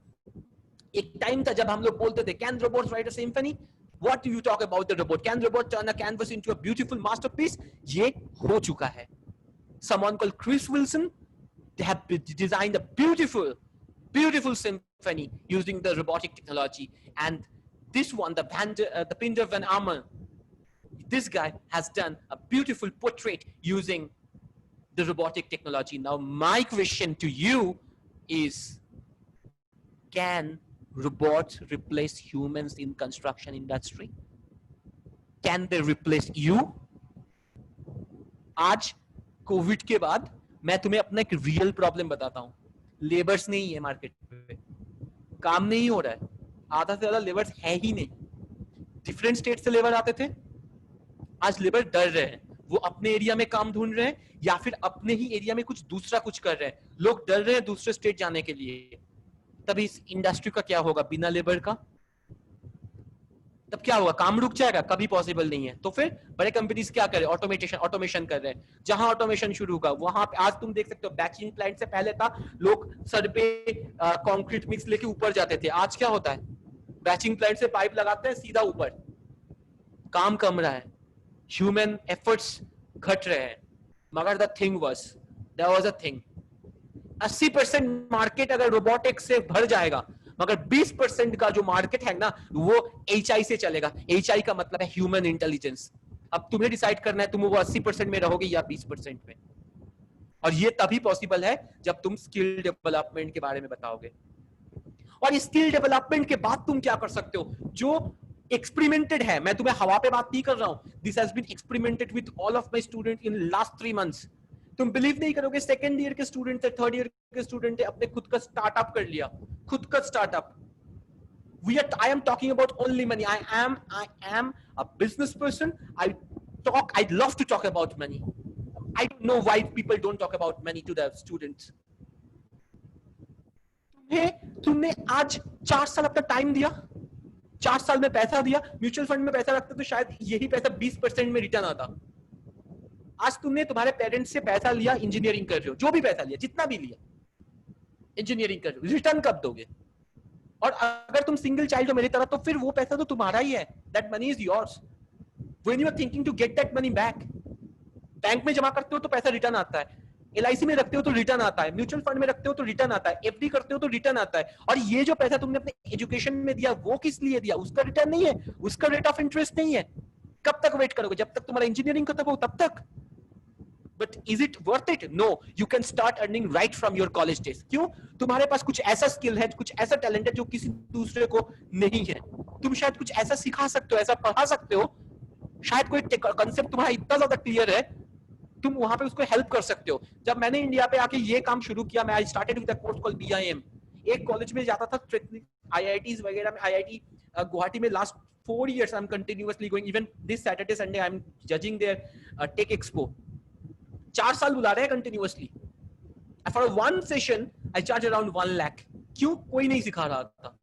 Speaker 2: एक टाइम था जब हम लोग बोलते थे can robots right a symphony, what do you talk about the robot, can robot turn a canvas into a beautiful masterpiece. ये हो चुका है. Someone called Chris Wilson, they have designed a beautiful symphony using the robotic technology. And this one, the Pinder van Amer, this guy has done a beautiful portrait using the robotic technology. Now, my question to you is, can robots replace humans in construction industry? Can they replace you? आज Covid के बाद मैं तुम्हें अपना एक real problem बताता हूं. Labours नहीं है मार्केट पे, काम नहीं हो रहा है, आधा से ज्यादा लेबर्स है ही नहीं. डिफरेंट स्टेट से लेबर आते थे, आज लेबर डर रहे हैं, वो अपने एरिया में काम ढूंढ रहे हैं या फिर अपने ही एरिया में कुछ दूसरा कुछ कर रहे हैं. लोग डर रहे हैं दूसरे स्टेट जाने के लिए. तभी इस इंडस्ट्री का क्या होगा बिना लेबर का? तब क्या होगा? काम रुक जाएगा, कभी पॉसिबल नहीं है. तो फिर बड़े कंपनीज क्या करे? ऑटोमेशन कर रहे हैं. जहां ऑटोमेशन शुरू होगा वहां पे आज तुम देख सकते हो बैचिंग प्लांट से पहले था लोग सर पे कंक्रीट मिक्स लेके ऊपर जाते थे. आज क्या होता है? बैचिंग प्लांट से पाइप लगाते हैं सीधा ऊपर. काम कम रहा है, ह्यूमन एफर्ट्स घट रहे हैं. मगर the thing was, there was a thing, 80% market अगर रोबोटिक्स से भर जाएगा, मगर 20% का जो मार्केट है ना वो HI से चलेगा. HI का मतलब है ह्यूमन इंटेलिजेंस. अब तुम्हें डिसाइड करना है तुम वो 80% में रहोगे या 20% में. और ये तभी पॉसिबल है जब तुम स्किल डेवलपमेंट के बारे में बताओगे. और स्किल डेवलपमेंट के बाद तुम क्या कर सकते हो जो एक्सपेरिमेंटेड है. मैं तुम्हें हवा पे बात नहीं कर रहा हूं. This has been experimented with all of my student in last 3 months. तुम बिलीव नहीं करोगे, सेकंड ईयर के स्टूडेंट थे, थर्ड ईयर के स्टूडेंट थे, अपने खुद का स्टार्टअप कर लिया. खुद का startup. I am talking about only money. I am a business person. I'd love to talk about money. I don't know why people don't talk about money to their students. तुमने आज 4 साल अपना time दिया, 4 साल में पैसा दिया. Mutual fund में पैसा रखते तो शायद यही पैसा 20% में रिटर्न आता. आज तुमने तुम्हारे पेरेंट्स से पैसा लिया, इंजीनियरिंग कर रहे हो, जो भी पैसा लिया, जितना भी लिया, इंजीनियरिंग कर रहे हो, रिटर्न कब दोगे? और अगर तुम सिंगल चाइल्ड हो मेरी तरह, तो फिर वो पैसा तो तुम्हारा ही है. That money is yours. When you are thinking to get that money back, bank में जमा करते हो तो पैसा रिटर्न आता है, LIC में रखते हो तो रिटर्न आता है, म्यूचुअल फंड में रखते हो तो रिटर्न आता है, FD करते हो तो रिटर्न आता है. और ये जो पैसा तुमने अपने एजुकेशन में दिया वो किस लिए दिया? उसका रिटर्न नहीं है, उसका रेट ऑफ इंटरेस्ट नहीं है. कब तक वेट करोगे? जब तक तुम्हारा इंजीनियरिंग खत्म हो तब तक. But is it worth it? No. You can start earning right from your college days. क्यों? तुम्हारे पास कुछ ऐसा स्किल है, कुछ ऐसा टैलेंट है जो किसी दूसरे को नहीं है. तुम शायद कुछ ऐसा सिखा सकते हो, ऐसा पढ़ा सकते हो, शायद कोई कंसेप्ट तुम्हारा इतना ज्यादा क्लियर है, तुम वहां पे उसको हेल्प कर सकते हो. जब मैंने इंडिया पे आके ये काम शुरू किया, मैं I started with a course called BIM. एक कॉलेज में जाता था, IITs वगैरह में, IIT गुवाहाटी में last 4 years I'm continuously going. Even this Saturday Sunday I'm judging their Tech Expo. 4 साल बुला रहे हैं continuously. For one session I charge around 1 lakh. क्यों? कोई नहीं सिखा रहा था.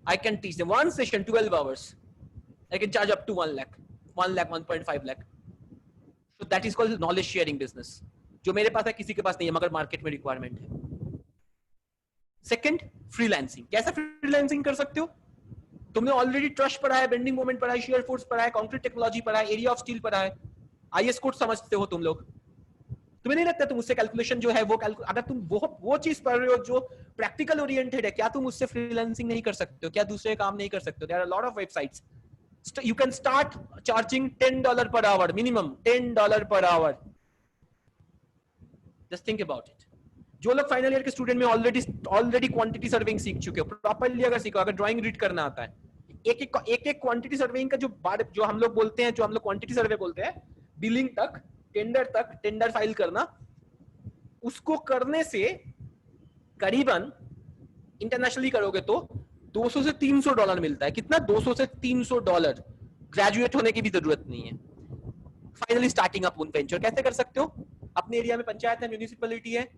Speaker 2: I can teach them one session 12 hours. I can charge up to 1 lakh, 1.5 lakh. So that is called knowledge sharing business, जो मेरे पास है किसी के पास नहीं है, मगर मार्केट में रिक्वायरमेंट है. Second, freelancing. कैसा फ्रीलांसिंग कर सकते हो? तुमने ऑलरेडी ट्रस्ट पढ़ा है, बेंडिंग मोमेंट पढ़ा है, शेयर फोर्स पढ़ा है, कंक्रीट टेक्नोलॉजी पढ़ा है, एरिया ऑफ स्टील पढ़ा है, IS कोड समझते हो तुम लोग. तुम्हें नहीं लगता तुम उससे कैलकुलेशन जो है वो अगर तुम वो चीज पढ़ रहे हो जो प्रैक्टिकल ओरिएंटेड है, क्या तुम उससे फ्रीलांसिंग नहीं कर सकते हो? क्या दूसरे काम नहीं कर सकते हो? There are lot of websites. You can start charging $10 per hour, minimum $10 per hour. Just think about it. जो लोग फाइनल ईयर के स्टूडेंट में ऑलरेडी क्वांटिटी सर्विंग सीख चुके हो, प्रॉपर्ली अगर सीखो, अगर ड्राइंग रीड करना आता है, एक क्वांटिटी सर्विंग का जो हम लोग बोलते हैं, जो हम लोग क्वांटिटी सर्वे बोलते हैं, बिलिंग तक, टेंडर फाइल करना, उसको करने से करीबन इंटरनेशनली करोगे तो 200 से 300 डॉलर मिलता है। कितना? 200 से 300 डॉलर। ग्रेजुएट होने की भी जरूरत नहीं है। फाइनली स्टार्टिंग अप वेंचर कैसे कर सकते हो? अपने एरिया में पंचायत है, म्यूनिसिपैलिटी है,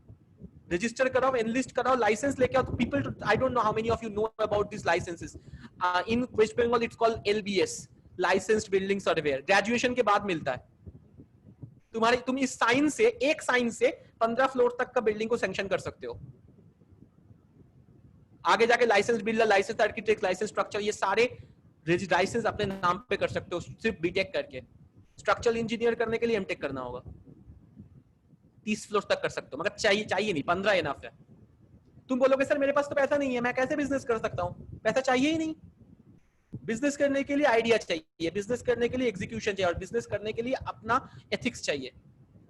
Speaker 2: रजिस्टर कराओ, एनलिस्ट कराओ, लाइसेंस लेके आओ। People, I don't know how many of you know about this licences. In West Bengal it's called LBS, licensed building surveyor. Graduation के बाद मिलता है। तुम इस साइन से, एक साइन से 15 फ्लोर तक का बिल्डिंग को सैंक्शन कर सकते हो। आगे जाके licence builder, licence architect, licence structure, ये सारे लाइसेंस अपने नाम पे कर सकते हो सिर्फ बीटेक करके। स्ट्रक्चरल इंजीनियर करने के लिए एमटेक करना होगा। 30 फ्लोर तक कर सकते हो, मगर चाहिए नहीं, 15 इनफ है। तुम बोलोगे सर मेरे पास तो पैसा नहीं है, मैं कैसे बिजनेस कर सकता हूं? पैसा चाहिए ही नहीं। बिजनेस करने के लिए आइडिया चाहिए, बिजनेस करने के लिए एग्जीक्यूशन चाहिए, और बिजनेस करने के लिए अपना एथिक्स चाहिए।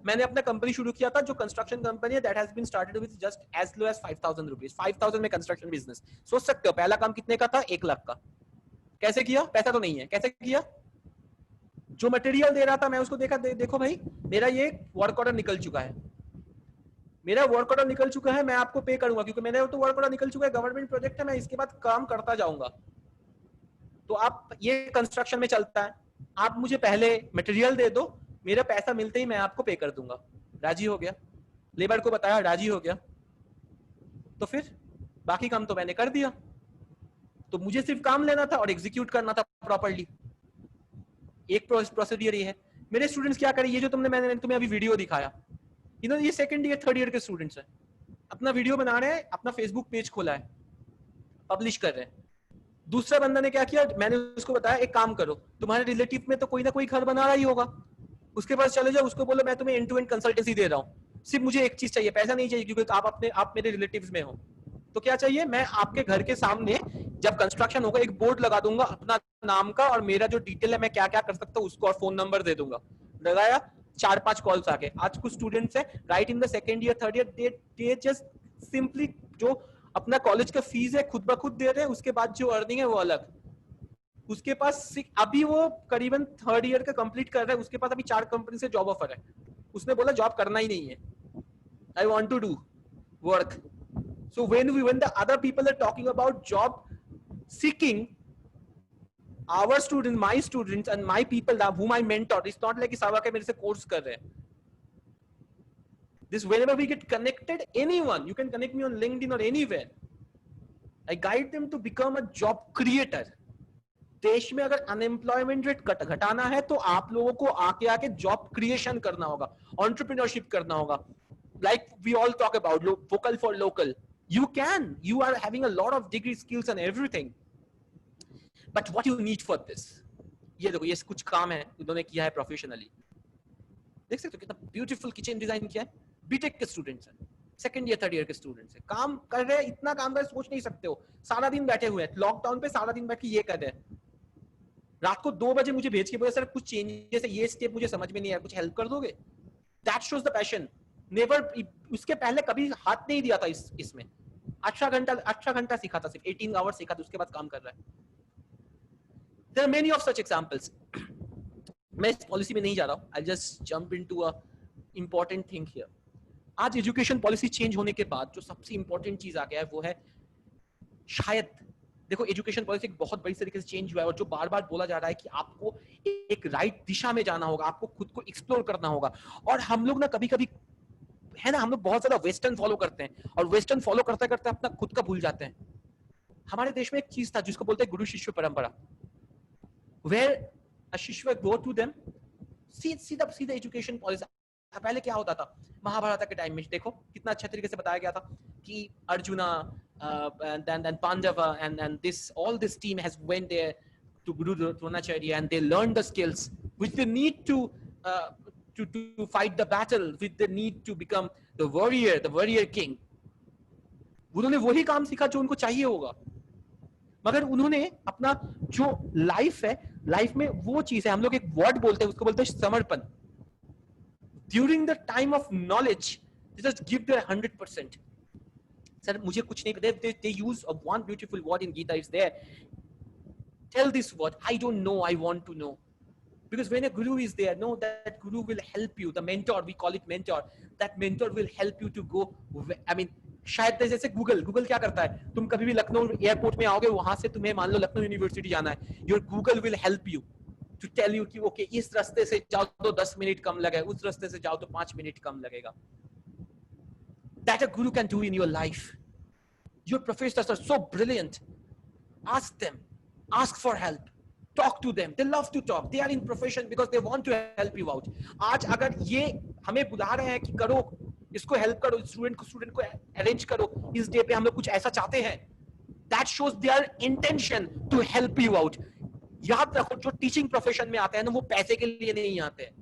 Speaker 2: मैंने अपना कंपनी शुरू किया था जो कंस्ट्रक्शन कंपनी है, that has been started with just as low as 5000 rupees. 5000 में कंस्ट्रक्शन बिजनेस। सोच सकते हो पहला काम कितने का था? 1 लाख का। कैसे किया? पैसा तो नहीं है, कैसे किया? जो मटेरियल दे रहा था मैं उसको देखा, देखो भाई मेरा ये वर्क ऑर्डर निकल चुका है, मेरा वर्क ऑर्डर निकल चुका है, मैं आपको पे करूंगा क्योंकि मैंने तो वर्क ऑर्डर निकल चुका है, गवर्नमेंट प्रोजेक्ट है, मैं इसके बाद काम करता जाऊंगा। तो आप, ये कंस्ट्रक्शन में चलता है, आप मुझे पहले मटेरियल दे दो, मेरा पैसा मिलते ही मैं आपको पे कर दूंगा। राजी हो गया, लेबर को बताया, राजी हो गया, तो फिर बाकी काम तो मैंने कर दिया। तो मुझे सिर्फ काम लेना था और एग्जीक्यूट करना था प्रॉपर्ली। एक प्रोसीडियर ये है। मेरे स्टूडेंट्स क्या करें, ये जो मैंने तुम्हें अभी वीडियो दिखाया, ये सेकंड ईयर थर्ड ईयर के स्टूडेंट्स हैं, अपना वीडियो बना रहे हैं, अपना फेसबुक पेज खोला है, पब्लिश कर रहे हैं। दूसरा बंदा ने क्या किया, मैंने उसको बताया एक काम करो, तुम्हारे रिलेटिव में तो कोई ना कोई घर बना रहा ही होगा, उसके पास चले जाओ, उसको बोलो मैं तुम्हें एंड टू एंड कंसल्टेंसी दे रहा हूँ, सिर्फ मुझे एक चीज चाहिए, पैसा नहीं चाहिए क्योंकि आप मेरे रिलेटिव्स में हो। तो क्या चाहिए, मैं आपके घर के सामने जब कंस्ट्रक्शन होगा एक बोर्ड लगा दूंगा अपना नाम का, और मेरा जो डिटेल है मैं क्या क्या कर सकता हूँ उसको, और फोन नंबर दे दूंगा। लगाया 4-5 कॉल्स आके। आज कुछ स्टूडेंट्स है right in the second year third year, they just simply जो अपना कॉलेज का फीस है खुद ब खुद दे रहे हैं, उसके बाद जो अर्निंग है वो अलग। उसके पास अभी वो करीबन थर्ड ईयर का कंप्लीट कर रहा है, उसके पास अभी 4 कंपनी से जॉब ऑफर है। उसने बोला जॉब करना ही नहीं है, I want to do work. So when the other people are talking about job seeking, our students, my students and my people that whom I mentor, it's not like सावा के मेरे से कोर्स कर रहे हैं। This whenever we get connected, anyone, you can connect me on LinkedIn or anywhere. I guide them to become a job creator. देश में अगर अनएम्प्लॉयमेंट रेट घटाना है तो आप लोगों को आके आके जॉब क्रिएशन करना होगा, एंटरप्रेन्योरशिप करना होगा। Like we all talk about vocal for local. You are having a lot of degree skills and everything, but what you need for this, ये देखो, ये कुछ काम है उन्होंने किया है प्रोफेशनली। देख सकते हो कितना ब्यूटीफुल किचन डिजाइन किया है। बीटेक के स्टूडेंट्स हैं, सेकंड ईयर थर्ड ईयर के स्टूडेंट्स हैं, काम कर रहे हैं, इतना काम कर रहे हैं सोच नहीं सकते हो। सारा दिन बैठे हुए हैं लॉकडाउन पे, सारा दिन बैठ के ये कर रहे हैं। रात को 2 बजे मुझे भेज के बोले सर कुछ चेंजेस है, ये स्टेप मुझे समझ में नहीं आया, कुछ हेल्प कर दोगे? That shows the passion. Never, उसके पहले कभी हाथ नहीं दिया था इसमें। 18 घंटा सीखा था, सिर्फ 18 आवर्स सीखा था, उसके बाद काम कर रहा है। There are many of such examples. मैं इस पॉलिसी में नहीं जा रहा हूं, I'll just jump into a important thing here. आज एजुकेशन पॉलिसी चेंज होने के बाद जो सबसे इंपॉर्टेंट चीज आ गया है वो है, शायद देखो एजुकेशन पॉलिसी एक बहुत बड़ी तरीके से चेंज हुआ है, और जो बार बार बोला जा रहा है कि आपको एक राइट दिशा में जाना होगा, आपको खुद को एक्सप्लोर करना होगा। और हम लोग ना कभी कभी है ना, हम लोग बहुत ज्यादा वेस्टर्न फॉलो करते हैं, और वेस्टर्न फॉलो करते करते अपना खुद का भूल जाते हैं। हमारे देश में एक चीज था जिसको बोलते हैं गुरु शिष्य परंपरा, where a शिष्य go to them, see the education policy। पहले क्या होता था, महाभारत के टाइम में देखो कितना अच्छा तरीके से बताया गया था कि arjuna and Pandava and this all this team has went there to Guru Dronacharya and they learned the skills which they need to fight the battle, which they need to become the warrior king। उन्होंने वही काम सीखा जो उनको चाहिए होगा, मगर उन्होंने अपना जो लाइफ है, लाइफ में वो चीज है, हम लोग एक वर्ड बोलते हैं उसको बोलते हैं समर्पण। During the time of knowledge they just give their 100%। Sir मुझे कुछ नहीं पता, they use one beautiful word in Gita, is there, tell this word, I don't know, I want to know। Because when a guru is there, no, that guru will help you. The mentor, we call it mentor. That mentor will help you to go. I mean, शायद जैसे Google क्या करता है, तुम कभी भी Lucknow airport में आओगे, वहां से तुम्हें मान लो लखनऊ यूनिवर्सिटी जाना है, your Google will help you to tell you कि ओके इस रास्ते से जाओ तो 10 मिनट कम लगेगा, उस रास्ते से जाओ तो 5 मिनट कम लगेगा. That a guru can do in your life. Your professors are so brilliant. Ask them, ask for help, talk to them. They love to talk. They are in profession because they want to help you out. आज अगर ये हमें बुला रहे हैं कि करो, इसको हेल्प करो, स्टूडेंट को अरेंज करो, इस डे पे हम लोग कुछ ऐसा चाहते हैं, that shows their intention to help you out. याद रखो, जो टीचिंग प्रोफेशन में आते हैं ना, वो पैसे के लिए नहीं आते हैं.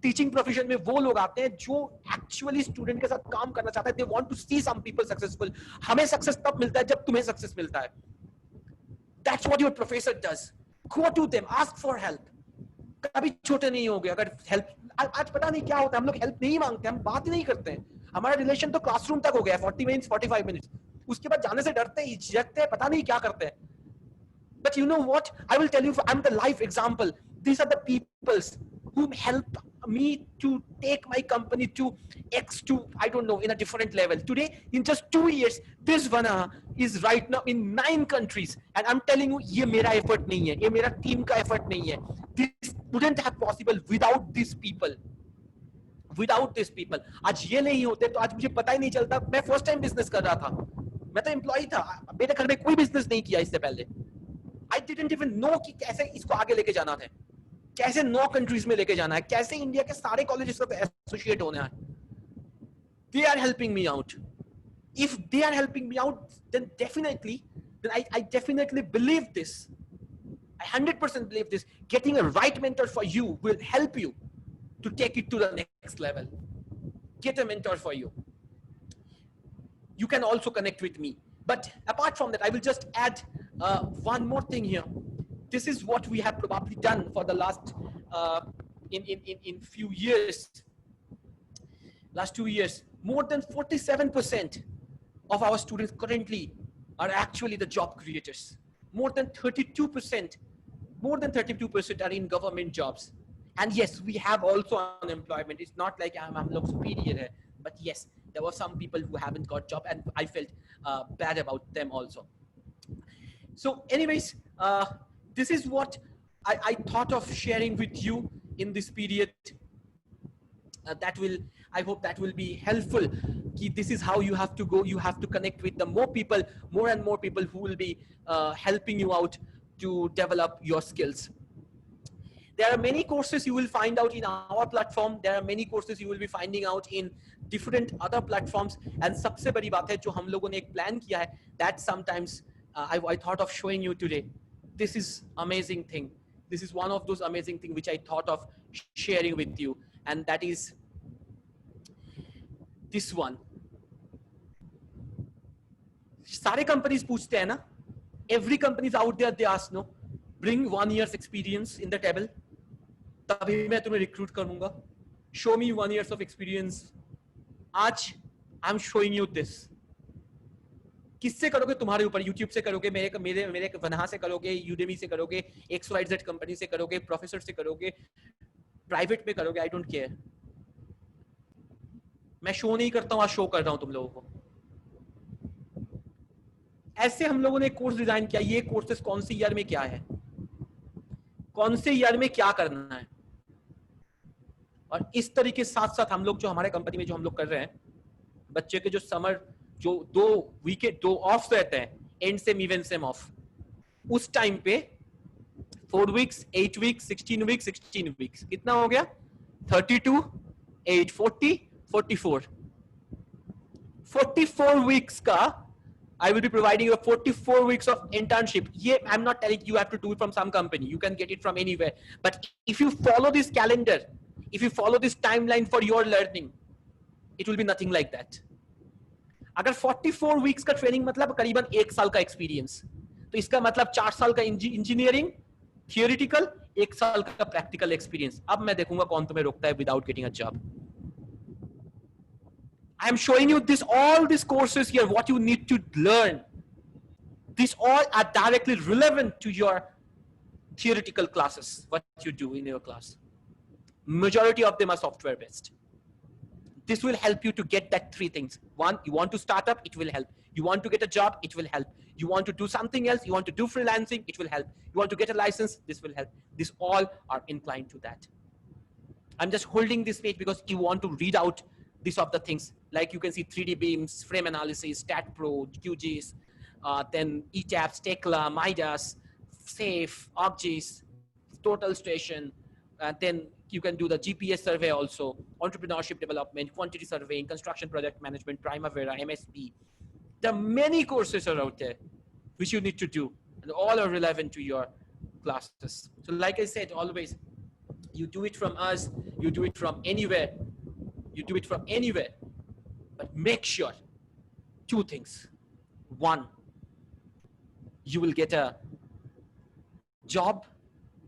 Speaker 2: टीचिंग प्रोफेशन में वो लोग आते हैं जो एक्चुअली स्टूडेंट के साथ काम करना चाहते हैं. They want to see some people successful. हमें सक्सेस तब मिलता है जब तुम्हें सक्सेस मिलता है. That's what your professor does. Go to them, ask for help. कभी छोटे नहीं होगे अगर हेल्प. आज पता नहीं क्या होता है, हम लोग हेल्प नहीं मांगते, हम बात ही नहीं करते हैं. हमारा रिलेशन तो क्लासरूम तक हो गया, 40 मिनट्स 45 मिनट्स. उसके बाद जाने से डरते हैं, झिझकते हैं, पता नहीं क्या करते हैं. But you know what? I will tell you, I'm the life example. These are the peoples who help me to take my company to X to, I don't know, in a different level. Today, in just 2 years, this Vana is right now in 9 countries. And I'm telling you, ये मेरा effort नहीं है, ये मेरा team का effort नहीं है. This wouldn't have possible without these people. Without these people. आज ये नहीं होते तो आज मुझे पता ही नहीं चलता. मैं first time business कर रहा था. मैं तो employee था. मेरे घर में कोई business नहीं किया इससे पहले. I didn't even know कि कैसे इसको आगे लेके जाना था, कैसे 9 कंट्रीज में लेके जाना है, कैसे इंडिया के सारे कॉलेजेस से एसोसिएट होना है. They are helping me out. If they are helping me out, then I definitely believe this. I 100% believe this. Getting a right mentor for you will help you to take it to the next level. Get a mentor for you. You can also connect with me. But apart from that, I will just add one more thing here. This is what we have probably done for the last in few years. Last 2 years, more than 47% of our students currently are actually the job creators. More than 32% are in government jobs. And yes, we have also unemployment. It's not like I'm look superior here, but yes, there were some people who haven't got job, and I felt bad about them also. So anyways, this is what I thought of sharing with you in this period. I hope that will be helpful. This is how you have to go. You have to connect with the more and more people who will be helping you out to develop your skills. There are many courses you will find out in our platform. There are many courses you will be finding out in different other platforms. And सबसे बड़ी बात है जो हम लोगों ने एक plan किया है, that sometimes I thought of showing you today. This is amazing thing. This is one of those amazing things which I thought of sharing with you, and that is this one. सारे companies पूछते हैं ना, every company is out there, they ask, no, bring 1 year's experience in the table, तभी मैं तुम्हें recruit करूंगा. Show me 1 years of experience. आज I'm showing you this. किससे करोगे? तुम्हारे ऊपर. YouTube से करोगे, मेरे वनहा से करोगे, Udemy से करोगे, XYZ कंपनी से करोगे, प्रोफेसर से करोगे, प्राइवेट में करोगे, I don't care. मैं शो नहीं करता हूं, आज शो कर रहा हूं तुम लोगों को. ऐसे हम लोगों ने कोर्स डिजाइन किया. ये कोर्सेस कौन सी ईयर में क्या है, कौन से ईयर में क्या करना है, और इस तरीके साथ साथ हम लोग जो हमारे कंपनी में जो हम लोग कर रहे हैं, बच्चे के जो समर जो 2 ऑफ रहते हैं, and same even same of, उस टाइम पे 4 वीक्स 8 वीक्स 16 वीक्स 16 वीक्स कितना हो गया? 32 8 40 44 वीक्स का I will be providing you 44 weeks of internship. Yeah, I'm not telling you have to do it from some company. You can get it from anywhere. But if you follow this calendar, if you follow this timeline for your learning, it will be nothing like that. अगर 44 weeks का training मतलब करीबन 1 साल का experience, तो इसका मतलब 4 साल का इंजीनियरिंग थियोरिटिकल, 1 साल का प्रैक्टिकल एक्सपीरियंस. अब मैं देखूंगा कौन तुम्हें रोकता है without getting a job. I am showing you all these courses here, what you need to learn. These all are directly relevant to your theoretical classes, what you do in your class. Majority of them are software based. This will help you to get that three things. One, you want to start up, it will help. You want to get a job, it will help. You want to do something else, you want to do freelancing, it will help. You want to get a license, this will help. This all are inclined to that. I'm just holding this page because you want to read out these of the things. Like you can see 3D beams, frame analysis, StatPro, QGIS, then ETABS, Tekla, Midas, SAFE, ArcGIS, Total Station, then you can do the GPS survey also, entrepreneurship development, quantity surveying, construction project management, Primavera, MSP. There are many courses are out there which you need to do, and all are relevant to your classes. So like I said, always, you do it from us, you do it from anywhere, but make sure two things. One, you will get a job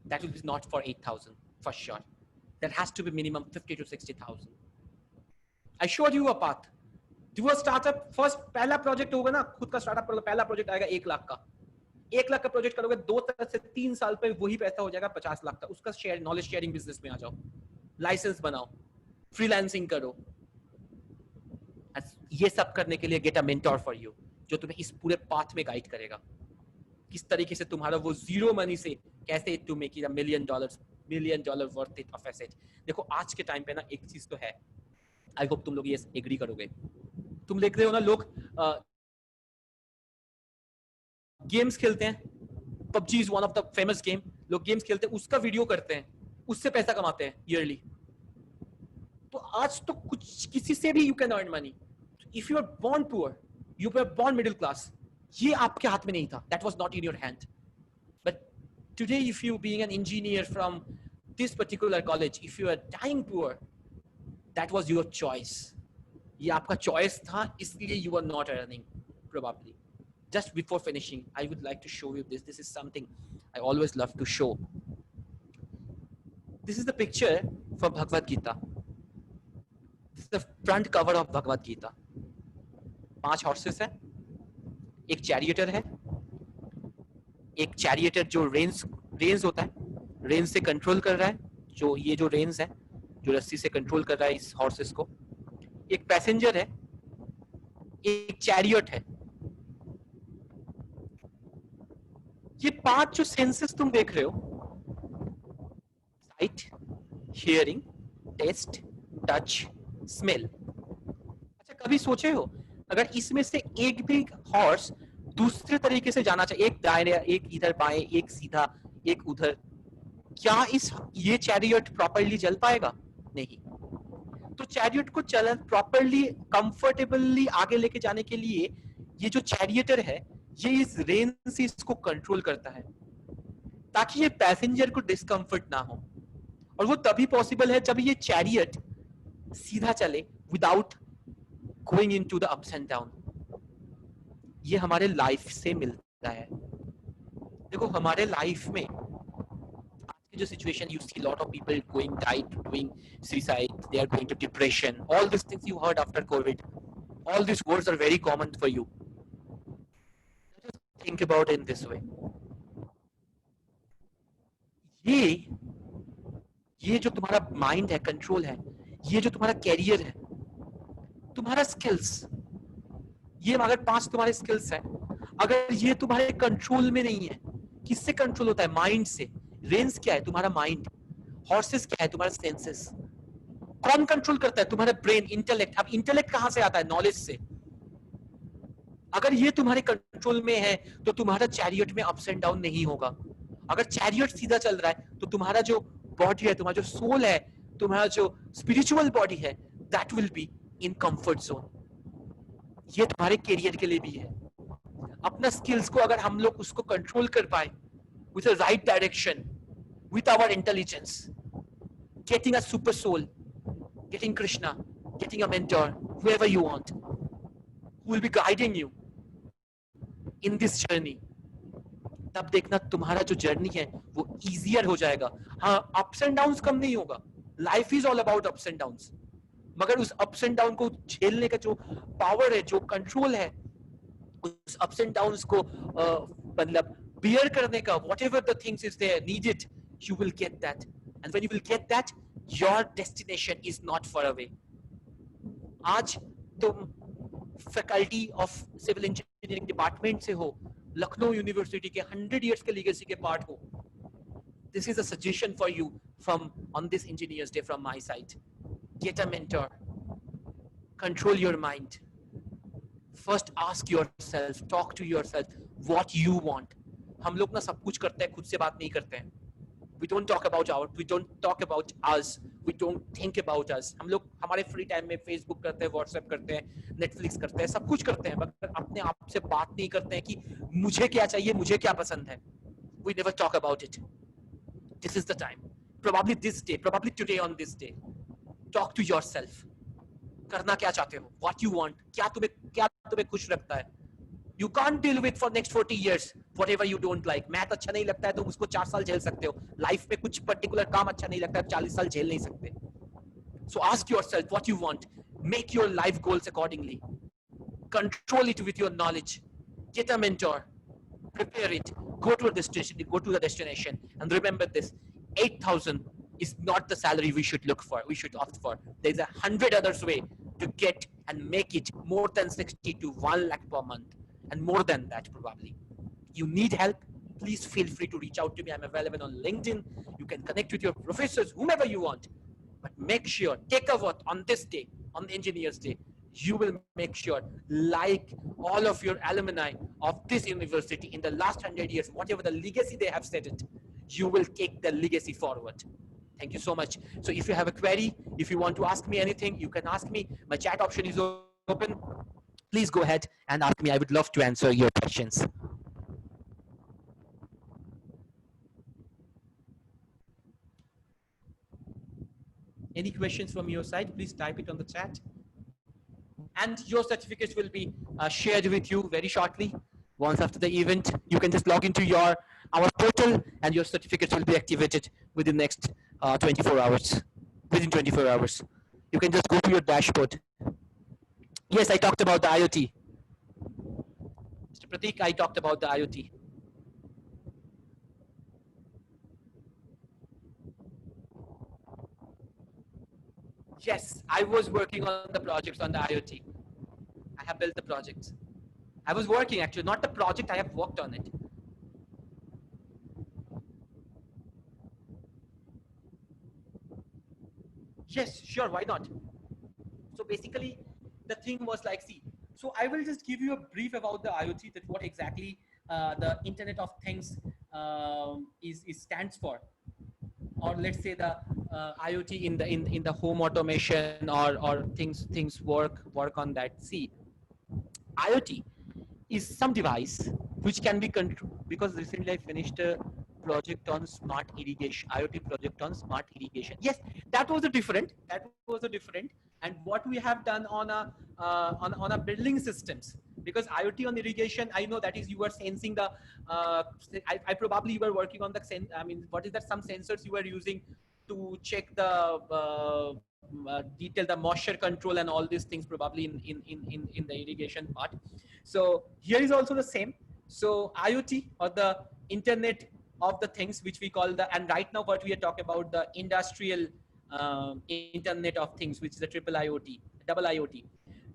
Speaker 2: that will be not for 8,000 for sure. That has to be minimum 50 to 60,000. I showed you a path. Do a startup first. पहला project होगा ना, खुद का startup करोगे, पहला project आएगा 1 लाख का. 1 लाख का प्रोजेक्ट करोगे, 2 से 3 साल पे वही पैसा हो जाएगा 50 लाख का. उसका शेयर, नॉलेज शेयरिंग बिजनेस में आ जाओ, लाइसेंस बनाओ, फ्रीलांसिंग करो. ये सब करने के लिए get a mentor for you, जो तुम्हें इस पूरे पाथ में गाइड करेगा. किस तरीके से तुम्हारा वो जीरो मनी से कैसे to make it $1 million worth it of asset. देखो आज के टाइम पे ना एक चीज तो है, आई होप तुम लोग ये एग्री करोगे. तुम देख रहे हो ना, लोग गेम्स खेलते हैं. PUBG is one of the famous game. लोग गेम्स खेलते हैं, उसका वीडियो करते हैं, उससे पैसा कमाते हैं ईयरली. तो आज तो कुछ किसी से भी you can earn money. If you are born poor, you are born middle class, ये आपके हाथ में नहीं था. That was not in your hand. But today if you being an engineer from this particular college, if you are dying poor, that was your choice. ये आपका choice था, इसलिए you are not earning probably. Just before finishing, I would like to show you this. This is something I always love to show. This is the picture from Bhagavad Gita. This is the front cover of Bhagavad Gita. 5 horses है, एक charioteer है, एक charioteer जो reins होता है, reins से control कर रहा है, जो ये जो reins है, जो रस्सी से control कर रहा है इस horses को. एक passenger है, एक chariot है. ये 5 जो सेंसेस तुम देख रहे हो, sight, hearing, taste, touch, smell. अच्छा, कभी सोचे हो अगर इसमें से एक भी हॉर्स दूसरे तरीके से जाना चाहिए, एक दाएं, एक इधर बाएं, एक सीधा, एक उधर, क्या ये चैरियट प्रॉपर्ली चल पाएगा? नहीं. तो चैरियट को चलन प्रॉपर्ली, कंफर्टेबली आगे लेके जाने के लिए ये जो चैरियटर है, ये इस रेन से इसको कंट्रोल करता है ताकि ये पैसेंजर को डिस्कंफर्ट ना हो. और वो तभी पॉसिबल है जब ये चैरियट सीधा चले without going into the ups and down. ये हमारे लाइफ से मिलता है. देखो हमारे लाइफ में आज की जो situation, you see lot of people going diet, doing suicide, they are going to depression, all this things you heard after Covid, all this words are very common for you. Think about it in this way. ये जो तुम्हारा mind है, control है, ये जो तुम्हारा career है, तुम्हारा स्किल्स, ये अगर 5 तुम्हारे स्किल्स है, अगर ये तुम्हारे कंट्रोल में नहीं है, किससे कंट्रोल होता है? माइंड से. रेंस क्या है? तुम्हारा माइंड. हॉर्सेस क्या है? तुम्हारा सेंसेस. कौन कंट्रोल करता है? तुम्हारा ब्रेन, इंटेलेक्ट. अब इंटेलेक्ट कहां से आता है? नॉलेज से. अगर ये तुम्हारे कंट्रोल में है तो तुम्हारा चैरियट में अप्स एंड डाउन नहीं होगा. अगर चैरियट सीधा चल रहा है तो तुम्हारा जो बॉडी है, तुम्हारा जो सोल है, तुम्हारा जो स्पिरिचुअल बॉडी है, that will be in comfort zone. ये तुम्हारे कैरियर के लिए भी है. अपना स्किल्स को अगर हम लोग उसको कंट्रोल कर पाए with a right direction, with our intelligence, getting a super soul, getting Krishna, getting a mentor, whoever you want, who will be guiding you in this journey, तब देखना तुम्हारा जो जर्नी है वो इजियर हो जाएगा. हाँ, अप्स एंड डाउन्स कम नहीं होगा. Life is all about ups and downs. मगर उस अप्स एंड डाउन को झेलने का जो पावर है, जो कंट्रोल है, उस अप्स एंड डाउन्स को मतलब bear karne ka, whatever the things is there needed, you will get that. And when you will get that, your destination is not far away. आज तुम faculty of civil engineering department से हो, Lucknow university के 100 years के legacy के part हो. This is a suggestion for you from on this engineers day from my side. Get a mentor. Control your mind. First ask yourself, talk to yourself what you want. हम लोग ना सब कुछ करते हैं, खुद से बात नहीं करते हैं. We don't talk about us. We don't think about us. हम लोग हमारे फ्री टाइम में फेसबुक करते हैं, व्हाट्सएप करते हैं, नेटफ्लिक्स करते हैं, सब कुछ करते हैं, मगर अपने आप से बात नहीं करते हैं कि मुझे क्या चाहिए, मुझे क्या पसंद है. We never talk about it. This is the time. Probably this day, probably today on this day. Talk to yourself. करना क्या चाहते हो? What you want? क्या तुम्हें खुश रखता है? You can't deal with for next 40 years whatever you don't like. Math अच्छा नहीं लगता है तो उसको 4 साल झेल सकते हो. लाइफ में कुछ पर्टिकुलर काम अच्छा नहीं लगता है 40 साल झेल नहीं सकते. So ask yourself what you want. Make your life goals accordingly. Control it with your knowledge. Get a mentor. Prepare it. Go to the destination. And remember this: 8,000 is not the salary we should look for. We should opt for. There's 100 others way to get and make it more than 60 to 1 lakh per month. And more than that probably. You need help, please feel free to reach out to me. I'm available on LinkedIn. You can connect with your professors, whomever you want. But make sure, take a vote on this day, on the Engineers Day. You will make sure, like all of your alumni of this university in the last 100 years, whatever the legacy they have set it, you will take the legacy forward. Thank you so much. So if you have a query, if you want to ask me anything, you can ask me. My chat option is open. Please go ahead and ask me. I would love to answer your questions. Any questions from your side, please type it on the chat. And your certificates will be shared with you very shortly. Once after the event, you can just log into our portal and your certificates will be activated within the next 24 hours. Within 24 hours. You can just go to your dashboard. Yes, I talked about the IoT. Mr. Pratik, I talked about the IoT. Yes, I was working on the projects on the IoT. I have built the projects. I was working actually, not the project, I have worked on it. Yes, sure, why not? So basically, the thing was like, see, so I will just give you a brief about the IoT, that what exactly the Internet of Things is stands for, or let's say the IoT in the home automation or things work on that. See, IoT is some device which can be controlled, because recently I finished a project on smart irrigation, IoT project on smart irrigation. Yes, that was a different. And what we have done on a building systems, because IoT on irrigation, I know that is you are sensing the. I probably you were working on the what is that? Some sensors you were using to check the detail, the moisture control and all these things probably in the irrigation part. So here is also the same. So IoT, or the Internet of the Things, which we call the, and right now what we are talking about, the industrial Internet of Things, which is the triple IoT, double IoT.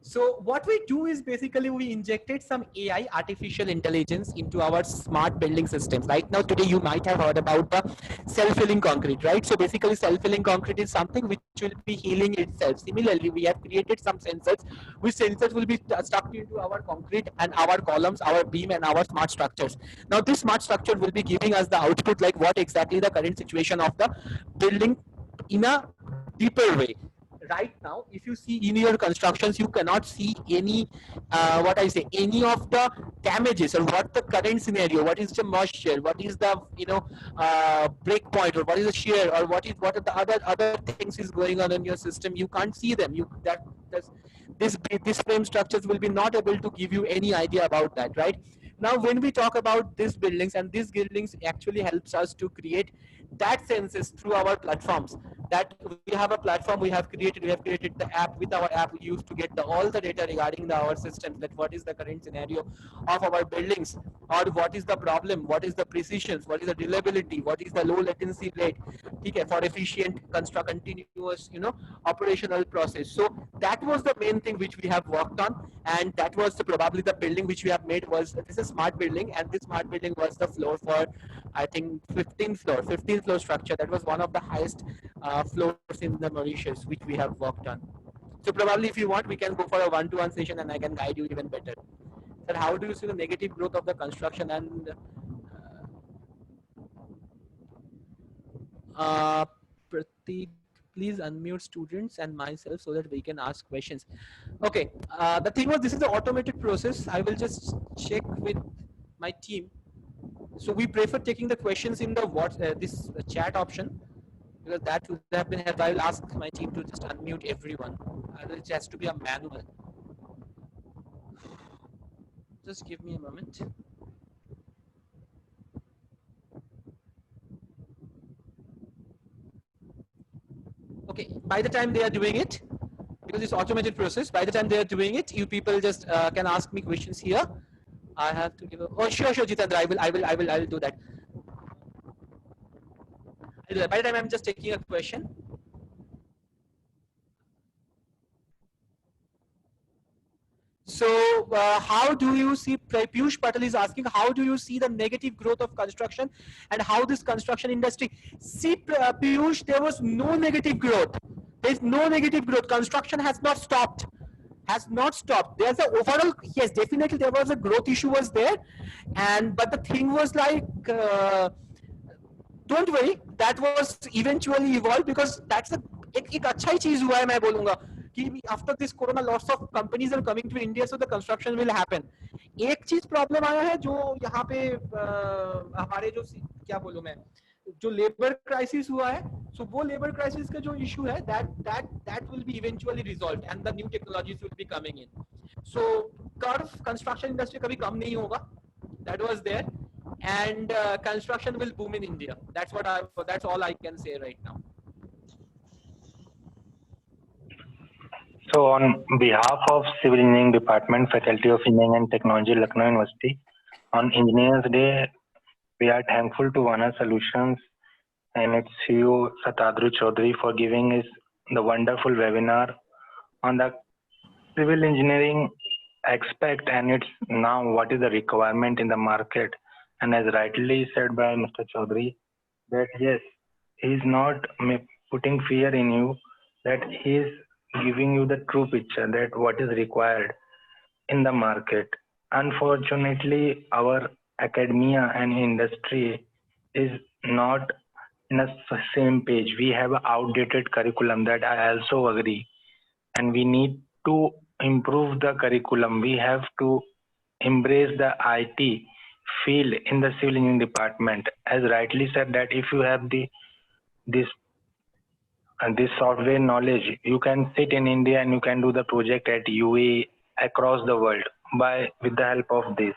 Speaker 2: So what we do is basically we injected some AI, artificial intelligence, into our smart building systems. Right now, today you might have heard about the self-healing concrete, right? So basically self-healing concrete is something which will be healing itself. Similarly, we have created some sensors, which sensors will be stuck into our concrete and our columns, our beam and our smart structures. Now this smart structure will be giving us the output, like what exactly the current situation of the building in a deeper way. Right now, if you see in your constructions, you cannot see any any of the damages, or what the current scenario, what is the moisture, what is the break point, or what is the shear, or what are the other things is going on in your system. You can't see them. This frame structures will be not able to give you any idea about that, right? Now when we talk about these buildings, and these buildings actually helps us to create that senses through our platforms, that we have a platform we have created the app. With our app, we used to get all the data regarding our systems, that what is the current scenario of our buildings, or what is the problem, what is the precision, what is the reliability, what is the low latency rate, okay, for efficient construct continuous, operational process. So that was the main thing which we have worked on, and that was probably the building which we have made was, this is a smart building, and this smart building was the floor for, I think, 15th floor structure. That was one of the highest floors in the Mauritius which we have worked on. So probably if you want, we can go for a one-to-one session and I can guide you even better. Sir, how do you see the negative growth of the construction? And Pratik, please unmute students and myself so that we can ask questions. Okay, the thing was, this is the automated process. I will just check with my team. So we prefer taking the questions in the this chat option, because that would have been helpful. I will ask my team to just unmute everyone. It has to be a manual. Just give me a moment. Okay, by the time they are doing it, because it's automated process, by the time they are doing it, you people just can ask me questions here. I have to give a, oh sure Jitendra, I will do that. By the time I'm just taking a question. So how do you see, Piyush Patel is asking, how do you see the negative growth of construction and how this construction industry? See, Piyush, there was no negative growth. There's no negative growth. Construction has not stopped. Has not stopped. There's a overall, yes, definitely there was a growth issue was there, and but the thing was like, don't worry, that was eventually evolved, because that's a एक अच्छा ही चीज हुआ है, मैं बोलूंगा कि after this corona lots of companies are coming to India, so the construction will happen. एक चीज प्रॉब्लम आया है जो यहाँ पे हमारे जो क्या बोलूं मैं, जो लेबर क्राइसिस हुआ है, सो वो लेबर क्राइसिस का जो इशू है, that will be eventually resolved and the new technologies will be coming in. So curve construction industry कभी कम नहीं होगा, that was there, and construction will boom in India. That's all I can say right now.
Speaker 3: So on behalf of Civil Engineering Department, Faculty of Engineering and Technology, Lucknow University, on Engineers Day, we are thankful to Vana Solutions and its CEO Satadru Chaudhary for giving us the wonderful webinar on the civil engineering aspect, and it's now what is the requirement in the market. And as rightly said by Mr. Chaudhary, that yes, he is not putting fear in you, that he is giving you the true picture that what is required in the market. Unfortunately, our academia and industry is not in the same page. We have an outdated curriculum, that I also agree, and we need to improve the curriculum. We have to embrace the IT field in the civil engineering department. As rightly said, that if you have this software knowledge, you can sit in India and you can do the project at UAE across the world with the help of this.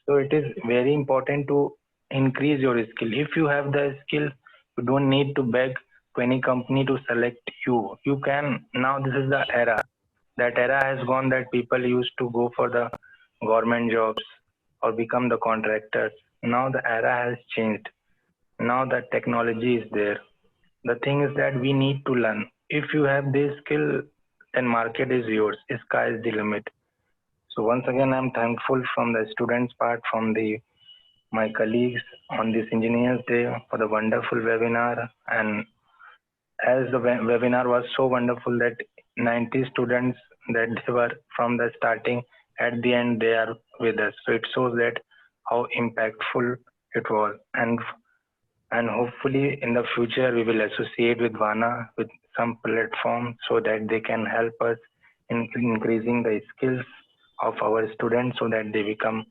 Speaker 3: So it is very important to increase your skill. If you have the skill, you don't need to beg to any company to select you. You can, now this is the era. That era has gone, that people used to go for the government jobs or become the contractors. Now the era has changed. Now the technology is there. The thing is that we need to learn. If you have this skill, then market is yours. Sky is the limit. So once again, I'm thankful from the students' part, from my colleagues on this Engineers Day for the wonderful webinar. And as the webinar was so wonderful that 90 students that they were from the starting, at the end they are with us. So it shows that how impactful it was. And hopefully in the future we will associate with Vana with some platform so that they can help us in increasing the skills of our students so that they become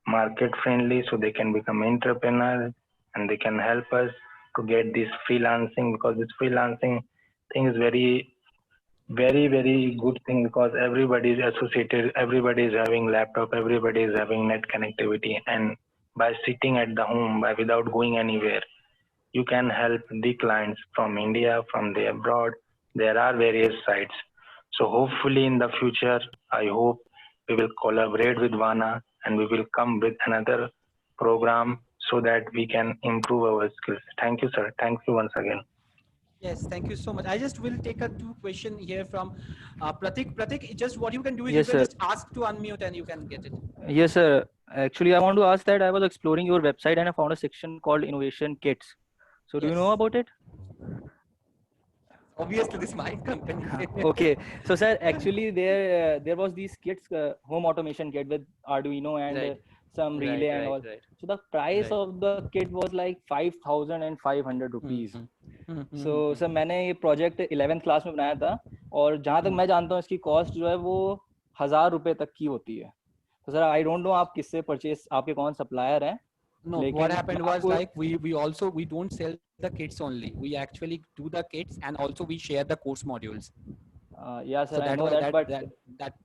Speaker 3: market friendly, so they can become entrepreneurs, and they can help us to get this freelancing, because this freelancing thing is very, very, very good thing, because everybody is associated, everybody is having laptop, everybody is having net connectivity, and by sitting at the home, without going anywhere, you can help the clients from India, from the abroad. There are various sites. So hopefully in the future, I hope we will collaborate with Vana and we will come with another program so that we can improve our skills. Thank you, sir. Thank you once again.
Speaker 2: Yes, thank you so much. I just will take a two question here from Pratik. Pratik, just what you can do is you
Speaker 4: Yes,
Speaker 2: can
Speaker 4: sir.
Speaker 2: just ask to unmute and you can get it.
Speaker 4: Yes, sir. Actually, I want to ask that I was exploring your website and I found a section called Innovation Kits. So, do you know
Speaker 2: Yes.
Speaker 4: about it?
Speaker 2: Obviously, this is my company.
Speaker 4: Okay. So, sir, actually, there was these kits, home automation kit with Arduino and
Speaker 2: Right.
Speaker 4: some relay and all.
Speaker 2: Right.
Speaker 4: So, the price
Speaker 2: Right.
Speaker 4: of the kit was like 5,500 rupees. So,
Speaker 2: hmm,
Speaker 4: sir मैंने ये project 11th class में बनाया था और जहाँ तक मैं जानता हूँ इसकी कॉस्ट जो है वो 1,000 रुपए तक की होती है. तो सर आई डोंट नो आप किससे परचेस आपके कौन सप्लायर हैं.
Speaker 2: No, what
Speaker 4: लेकिन
Speaker 2: happened
Speaker 4: मैं
Speaker 2: was
Speaker 4: आपको
Speaker 2: like we also we don't sell the kits only. We actually do the kits and also we share the course modules.
Speaker 4: या
Speaker 2: So
Speaker 4: sir I
Speaker 2: that
Speaker 4: know
Speaker 2: why
Speaker 4: that बट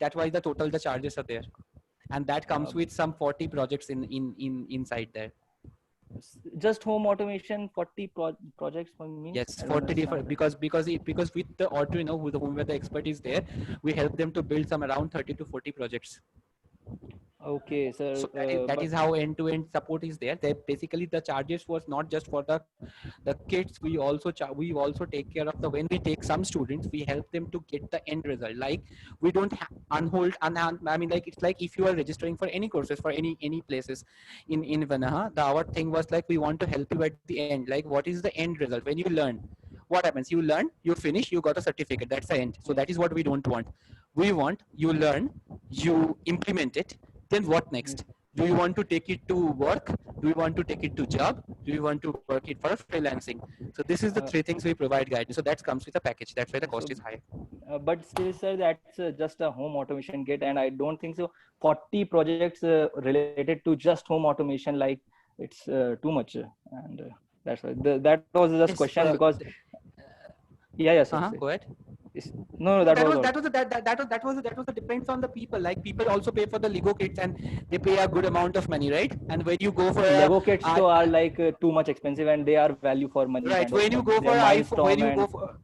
Speaker 2: that why the total the charges are there, and that comes with some 40 projects in inside there.
Speaker 4: just home automation 40 projects for me.
Speaker 2: Yes,
Speaker 4: I don't
Speaker 2: 40 different
Speaker 4: understand.
Speaker 2: because with the Arduino, with whom the expert is there, we help them to build some around 30 to 40 projects.
Speaker 4: Okay, sir.
Speaker 2: So that is how end-to-end support is there. They basically the charges was not just for the kids. We also we also take care of the when we take some students, we help them to get the end result. Like we don't unhold. I mean, like it's like if you are registering for any courses for any places in Vanaha, our thing was like we want to help you at the end. Like what is the end result when you learn? What happens? You learn, you finish, you got a certificate. That's the end. So that is what we don't want. We want you learn, you implement it. Then what next? Do you want to take it to work? Do you want to take it to job? Do you want to work it for freelancing? So this is the three things we provide guidance. So that comes with a package. That's why the cost is high.
Speaker 4: But still, sir, that's just a home automation kit, and I don't think so. 40 projects related to just home automation, like it's too much, and that's why that was just
Speaker 2: Yes,
Speaker 4: question because yeah, sir.
Speaker 2: Go ahead.
Speaker 4: No, that was all.
Speaker 2: That was the depends on the people. Like people also pay for the Lego kits and they pay a good amount of money, right? And when you go for
Speaker 4: Lego kits though are like too much expensive and they are value for money.
Speaker 2: right,
Speaker 4: Kind
Speaker 2: when you
Speaker 4: of
Speaker 2: go for
Speaker 4: they're
Speaker 2: iPhone, when
Speaker 4: Mindstorm
Speaker 2: you
Speaker 4: and
Speaker 2: go for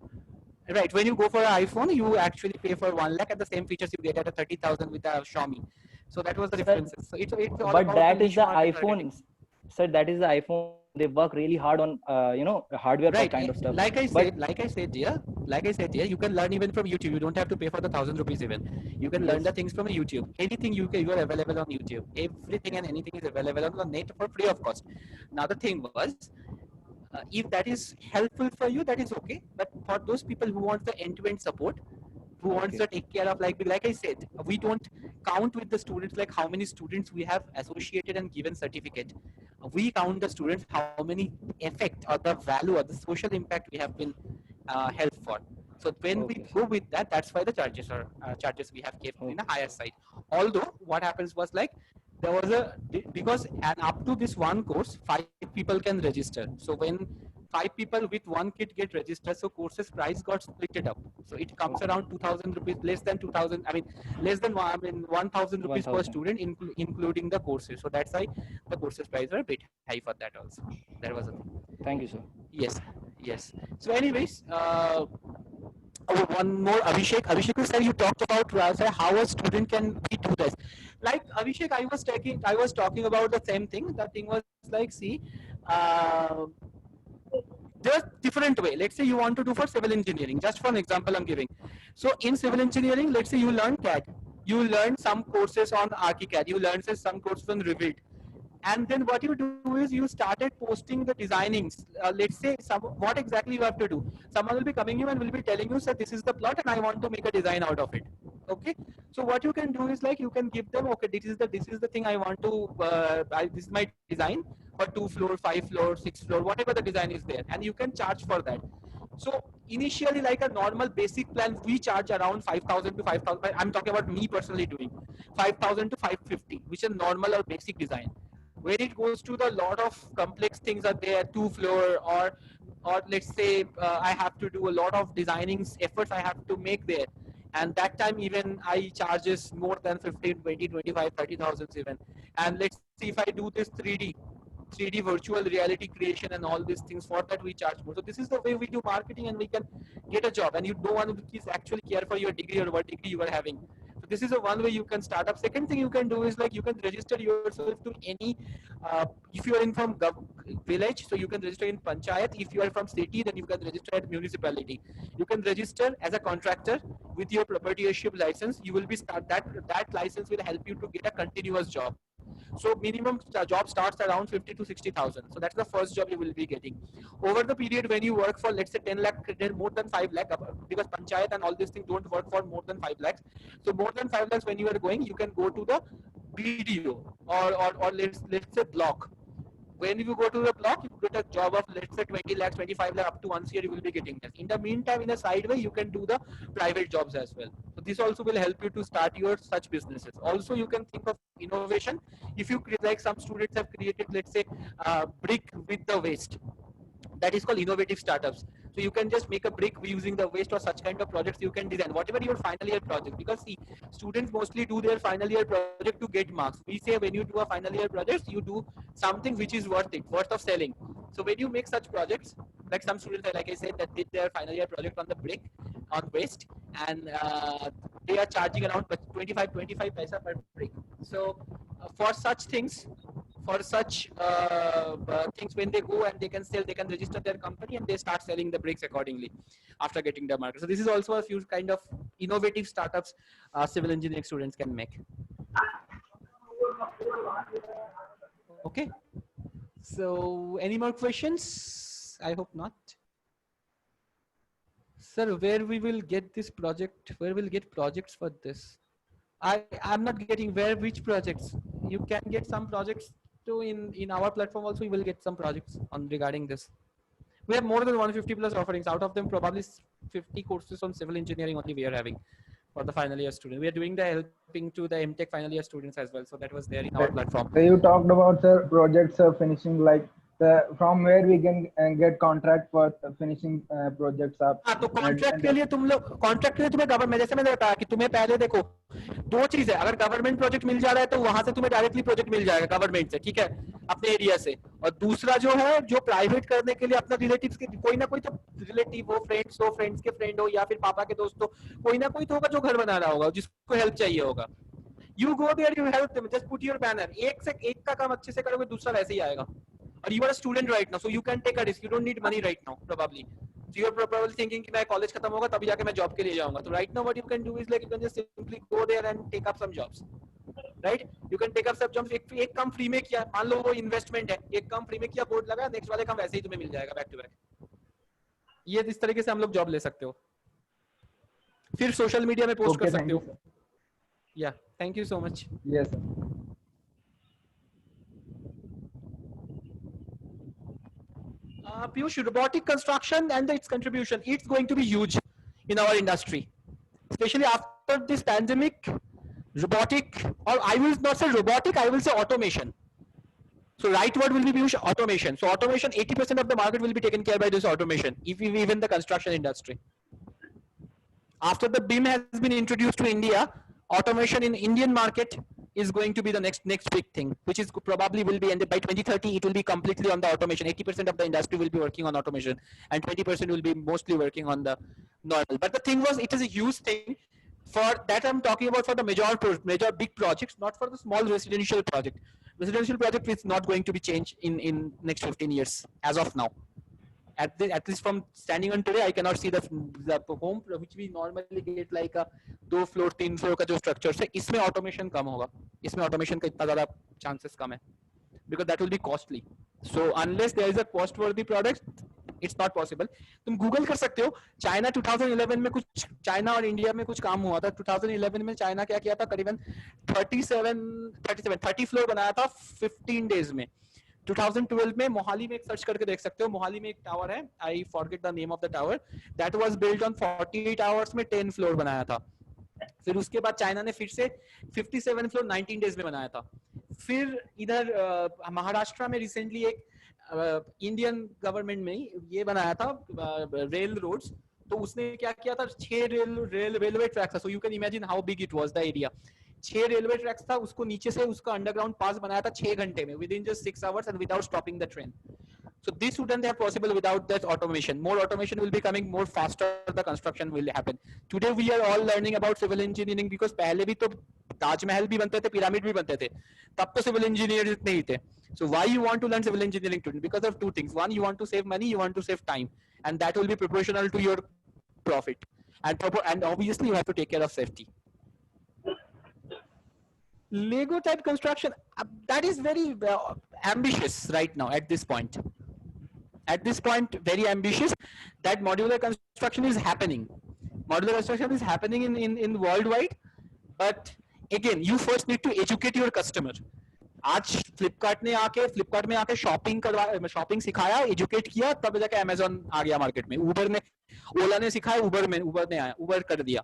Speaker 2: right, when you go for an iPhone, you actually pay for 1 lakh, and the same features you get at a 30,000 with a Xiaomi. So that was the
Speaker 4: Sir,
Speaker 2: differences. So it's all
Speaker 4: but
Speaker 2: about
Speaker 4: that
Speaker 2: the
Speaker 4: is
Speaker 2: niche
Speaker 4: the
Speaker 2: market
Speaker 4: iPhone.
Speaker 2: targeting.
Speaker 4: Sir, that is the iPhone. They work really hard on hardware
Speaker 2: Right,
Speaker 4: kind of stuff.
Speaker 2: like I
Speaker 4: But
Speaker 2: said, dear, you can learn even from YouTube. You don't have to pay for the 1,000 rupees even. You can learn
Speaker 4: yes,
Speaker 2: the things from YouTube. Anything you are available on YouTube. Everything and anything is available on the net for free of cost. Now the thing was, if that is helpful for you, that is okay. But for those people who want the end-to-end support, who wants to take care of like I said, we don't count with the students like how many students we have associated and given certificate. We count the students how many effect or the value or the social impact we have been helped for. So when we
Speaker 4: okay,
Speaker 2: go with that, that's why the charges are charges we have kept in a
Speaker 4: okay,
Speaker 2: higher side. Although what happens was like there was a because and up to this one course 5 people can register. So when 5 people with one kit get registered, so courses price got split it up. So it comes
Speaker 4: okay.
Speaker 2: around 2,000 rupees, less than 2,000. I mean, less than 1,000 rupees per
Speaker 4: 1,000.
Speaker 2: student, including the courses. So that's why the courses price are a bit high for that also. That was a thing.
Speaker 4: Thank you, sir.
Speaker 2: Yes, yes. So, anyways, one more, Abhishek. Abhishek, you said you talked about sir, how a student can we do this. Like Abhishek, I was talking about the same thing. The thing was like, see, uh, there's different way. Let's say you want to do for civil engineering. Just for an example, I'm giving. So in civil engineering, let's say you learn CAD, you learn some courses on ArchiCAD, you learn some courses on Revit, and then what you do is you started posting the designings. Let's say what exactly you have to do. Someone will be coming you and will be telling you, sir, this is the plot and I want to make a design out of it. Okay, so what you can do is like you can give them, okay, this is the thing I want to this is my design for 2 floor, 5 floor, 6 floor, whatever the design is there, and you can charge for that. So initially, like a normal basic plan, we charge around 5,000 to 5,000. I'm talking about me personally doing 5,000 to 550, which is normal or basic design. When it goes to the lot of complex things are there, 2 floor, or let's say I have to do a lot of designing efforts I have to make there. And that time even I charges more than 15, 20, 25, 30,000 even. And let's see if I do this 3D. 3D virtual reality creation and all these things. For that we charge more. So this is the way we do marketing, and we can get a job, and you don't want to actually care for your degree or what degree you are having. So this is the one way you can start up. Second thing you can do is like you can register yourself to any, if you are in from village, so you can register in panchayat. If you are from city, then you can register at municipality. You can register as a contractor with your proprietorship license. You will be that license will help you to get a continuous job. So minimum job starts around 50 to 60,000. So that's the first job you will be getting. Over the period when you work for, let's say 10 lakh, more than 5 lakh, because panchayat and all these things don't work for more than 5 lakhs. So more than 5 lakhs when you are going, you can go to the BDO or let's say block. When you go to the block, you get a job of, let's say 20 lakhs, 25 lakhs, up to 1 year you will be getting this. In the meantime, in a side way, you can do the private jobs as well. So this also will help you to start your such businesses. Also, you can think of innovation. If you create, like some students have created, let's say, brick with the waste. That is called innovative startups. So you can just make a brick using the waste or such kind of projects you can design, whatever your final year project. Because see, students mostly do their final year project to get marks. We say when you do a final year project, you do something which is worth it, worth of selling. So when you make such projects, like some students, like I said, that did their final year project on the brick, on waste, and they are charging around 25 paisa per brick. So for such things, things, when they go and they can sell, they can register their company and they start selling the bricks accordingly after getting the market. So this is also a few kind of innovative startups civil engineering students can make. Okay, so any more questions? I hope not. Sir, where we will get this project, where we'll get projects for this? I'm not getting which projects. You can get some projects too in our platform also. You will get some projects on regarding this. We have more than 150 plus offerings. Out of them, probably 50 courses on civil engineering only we are having for the final year student. We are doing the helping to the MTech final year students as well. So that was there in our platform.
Speaker 5: So you talked about sir projects finishing, like from where we can get contract for finishing projects up.
Speaker 2: हाँ, तो contract के लिए तुम लोग contract के लिए तुम्हें government, जैसे मैंने बताया कि तुम्हें पहले देखो दो चीज है, अगर गवर्नमेंट प्रोजेक्ट मिल जा रहा है तो वहां से तुम्हें डायरेक्टली प्रोजेक्ट मिल जाएगा गवर्नमेंट से, ठीक है, अपने एरिया से। और दूसरा जो है, जो प्राइवेट करने के लिए अपना रिलेटिव्स के कोई ना कोई तो रिलेटिव हो, फ्रेंड्स के फ्रेंड हो, या फिर पापा के दोस्त हो, कोई ना कोई तो होगा जो घर बना रहा होगा, जिसको हेल्प चाहिए होगा। You go there, you help them, just put your banner. एक से एक का काम अच्छे से करोगे, दूसरा वैसे ही आएगा। और you are a student right now, so you can take a risk, you don't need money right now probably. So you're probably thinking कि मैं कॉलेज खत्म होगा तभी जाके मैं जॉब के लिए जाऊंगा। तो right now what you can do is like you can just simply go there and take up some jobs, right? You can take up some jobs। एक काम फ्री में किया, मान लो वो इन्वेस्टमेंट है, एक काम फ्री में किया, बोर्ड लगा, नेक्स्ट वाले काम वैसे ही तुम्हें मिल जाएगा बैक टू बैक। ये इस तरीके से हम लोग जॉब ले सकते हो, फिर सोशल मीडिया में पोस्ट कर सकते हो। या thank you so much.
Speaker 5: Yes sir.
Speaker 2: Piyush, robotic construction and its contribution, it's going to be huge in our industry, especially after this pandemic. Robotic, or I will not say robotic, I will say automation. So right word will be Piyush, automation. So automation, 80% of the market will be taken care by this automation, even the construction industry. After the BIM has been introduced to India, automation in Indian market is going to be the next big thing, which is probably will be ended by 2030. It will be completely on the automation. 80% of the industry will be working on automation, and 20% will be mostly working on the normal. But the thing was, it is a huge thing. For that, I'm talking about for the major big projects, not for the small residential project. Residential project is not going to be changed in next 15 years as of now. At least from standing on today, I cannot see the home which we normally get like a 2 floor 3 floor का जो structure है, इसमें automation कम होगा, इसमें automation का इतना ज़्यादा chances कम है, because that will be costly. So unless there is a cost worthy product, it's not possible. तुम Google कर सकते हो, चाइना 2011 में कुछ, चाइना और इंडिया में कुछ काम हुआ था। 2011 में चाइना क्या किया था, करीबन 30 फ्लोर बनाया था 15 डेज में। 2012 में मोहाली में एक सर्च करके देख सकते हो, मोहाली में एक टावर है, I forget the name of the tower, that was built on 48 hours में 10 फ्लोर बनाया था। फिर उसके बाद चाइना ने फिर से 57 फ्लोर 19 डेज में बनाया था। फिर इधर महाराष्ट्र में रिसेंटली एक इंडियन गवर्नमेंट में ये बनाया था रेल रोड्स, तो उसने क्या किया था, 6 रेलवे ट्रैक था। सो you can imagine how big it was the area. 6 railway tracks था, उसको नीचे से उसका अंडरग्राउंड पास बनाया था 6 घंटे में, with in just 6 hours and without stopping the train. So this wouldn't have possible without that automation. More automation will be coming, more faster the construction will happen. Today we are all learning about civil engineering because पहले भी तो ताजमहल भी बनते थे, pyramid भी बनते थे, तब तो civil engineers इतने ही थे. So why you want to learn civil engineering today? Because of two things. One, you want to save money, you want to save time, and that will be proportional to your profit. And obviously you have to take care of safety. Lego type construction, that is very ambitious right now at this point. At this point, very ambitious. That modular construction is happening. Modular construction is happening in worldwide. But again, you first need to educate your customer. आज फ्लिपकार्ट में आके shopping सिखाया, educate किया, तब जाके Amazon आ गया market में. ओला ने सिखाया, उबर ने आया, उबर कर दिया.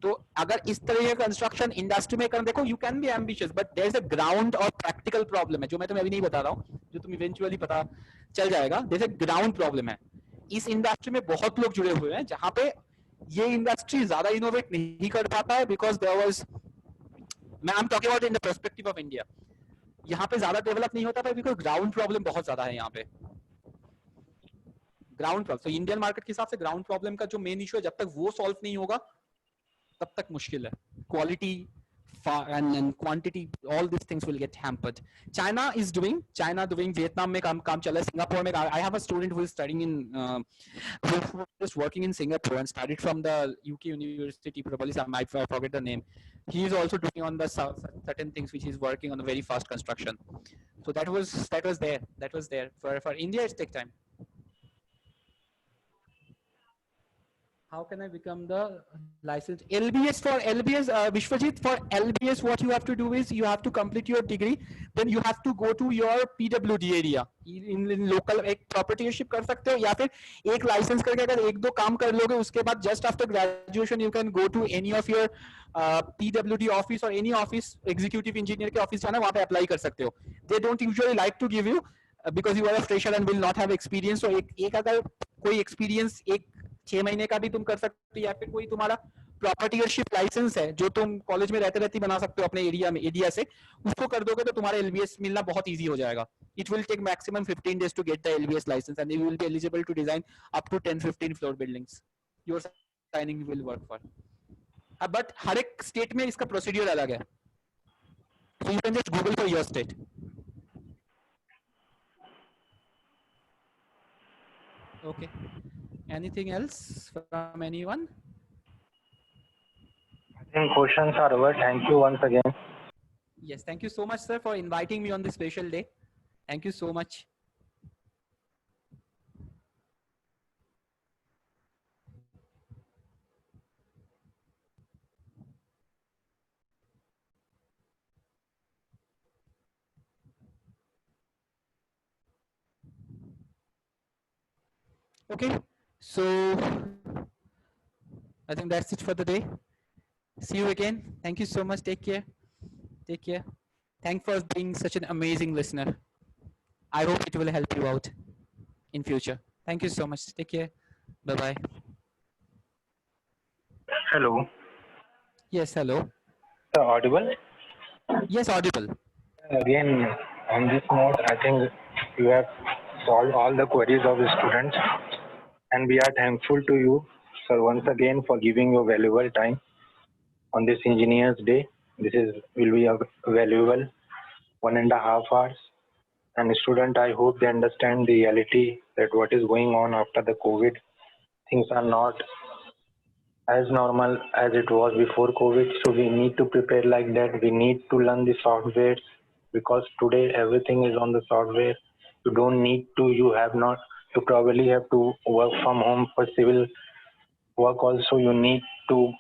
Speaker 2: तो अगर इस तरह का कंस्ट्रक्शन इंडस्ट्री में कर देखो, you can be ambitious, but there is a ground और प्रैक्टिकल प्रॉब्लम है, जो मैं तुम्हें अभी नहीं बता रहा हूँ, जो तुम इवेंचुअली पता चल जाएगा. There is a ground problem है. इस इंडस्ट्री में बहुत लोग जुड़े हुए हैं जहां पे ये इंडस्ट्री ज्यादा इनोवेट नहीं कर पाता है, because there was, I am talking about in the perspective of India, यहाँ पे ज्यादा डेवलप नहीं होता था बिकॉज ग्राउंड प्रॉब्लम बहुत ज्यादा है यहाँ पे. ग्राउंड प्रॉब्लम, तो इंडियन मार्केट के हिसाब से ग्राउंड प्रॉब्लम का जो मेन इशू है, जब तक वो सॉल्व नहीं होगा तब तक मुश्किल है. Quality and quantity, all these things will get hampered. China doing, Vietnam में काम चल रहा है, Singapore में. I have a student who is studying in who is working in Singapore and studied from the UK university, probably I forget the name. He is also doing on the certain things which is working on the very fast construction. So that was there. For India it takes time. How can I become the licensed LBS? Vishwajit, for LBS what you have to do is you have to complete your degree, then you have to go to your PWD area in local. एक proprietorship कर सकते हो, या फिर एक license करके अगर एक दो काम कर लोगे, उसके बाद just after graduation you can go to any of your PWD office or any office, executive engineer के office जाना, वहाँ पे apply कर सकते हो. They don't usually like to give you because you are a fresher and will not have experience. So एक अगर कोई experience एक 6 महीने का भी तुम कर सकते हो, या फिर कोई तुम्हारा प्रॉपर्टीयरशिप लाइसेंस है जो तुम कॉलेज में रहते रहते बना सकते हो अपने एरिया से, उसको कर दोगे तो तुम्हारा एलबीएस मिलना बहुत इजी हो जाएगा. It will take maximum 15 days to get the LBS license and you will be eligible to design up to 10-15 floor buildings. Your signing will work for. But हर एक स्टेट में इसका प्रोसीड्यूर अलग है. So you can just Google for your state. Okay. Anything else from anyone?
Speaker 3: I think questions are over. Thank you once again.
Speaker 2: Yes, thank you so much, sir, for inviting me on this special day. Thank you so much. Okay, so I think that's it for the day. See you again. Thank you so much. Take care. Take care. Thanks for being such an amazing listener. I hope it will help you out in future. Thank you so much. Take care. Bye-bye.
Speaker 3: Hello.
Speaker 2: Yes, hello.
Speaker 3: Audible?
Speaker 2: Yes, audible.
Speaker 3: Again, on this note, I think you have solved all the queries of the students, and we are thankful to you, sir, once again for giving your valuable time on this Engineers Day. This will be a valuable 1.5 hours. And student, I hope they understand the reality that what is going on after the COVID. Things are not as normal as it was before COVID. So we need to prepare like that. We need to learn the software because today everything is on the software. You don't need to, you probably have to work from home for civil work also. You need to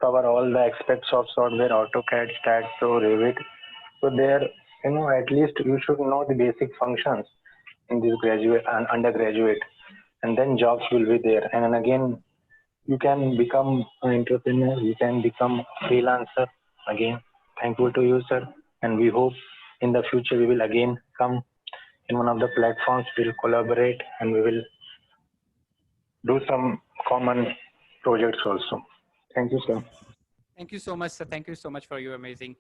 Speaker 3: cover all the aspects of software, AutoCAD, StatSo, Revit. So there, at least you should know the basic functions in this graduate and undergraduate, and then jobs will be there. And then again, you can become an entrepreneur, you can become a freelancer again. Thankful to you, sir. And we hope in the future we will again come in one of the platforms, we'll collaborate and we will do some common projects also. Thank you, sir.
Speaker 6: Thank you so much, sir. Thank you so much for your amazing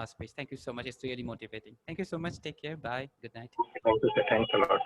Speaker 6: speech. Thank you so much. It's really motivating. Thank you so much. Take care. Bye. Good night.
Speaker 3: Thank you, sir. Thanks a lot.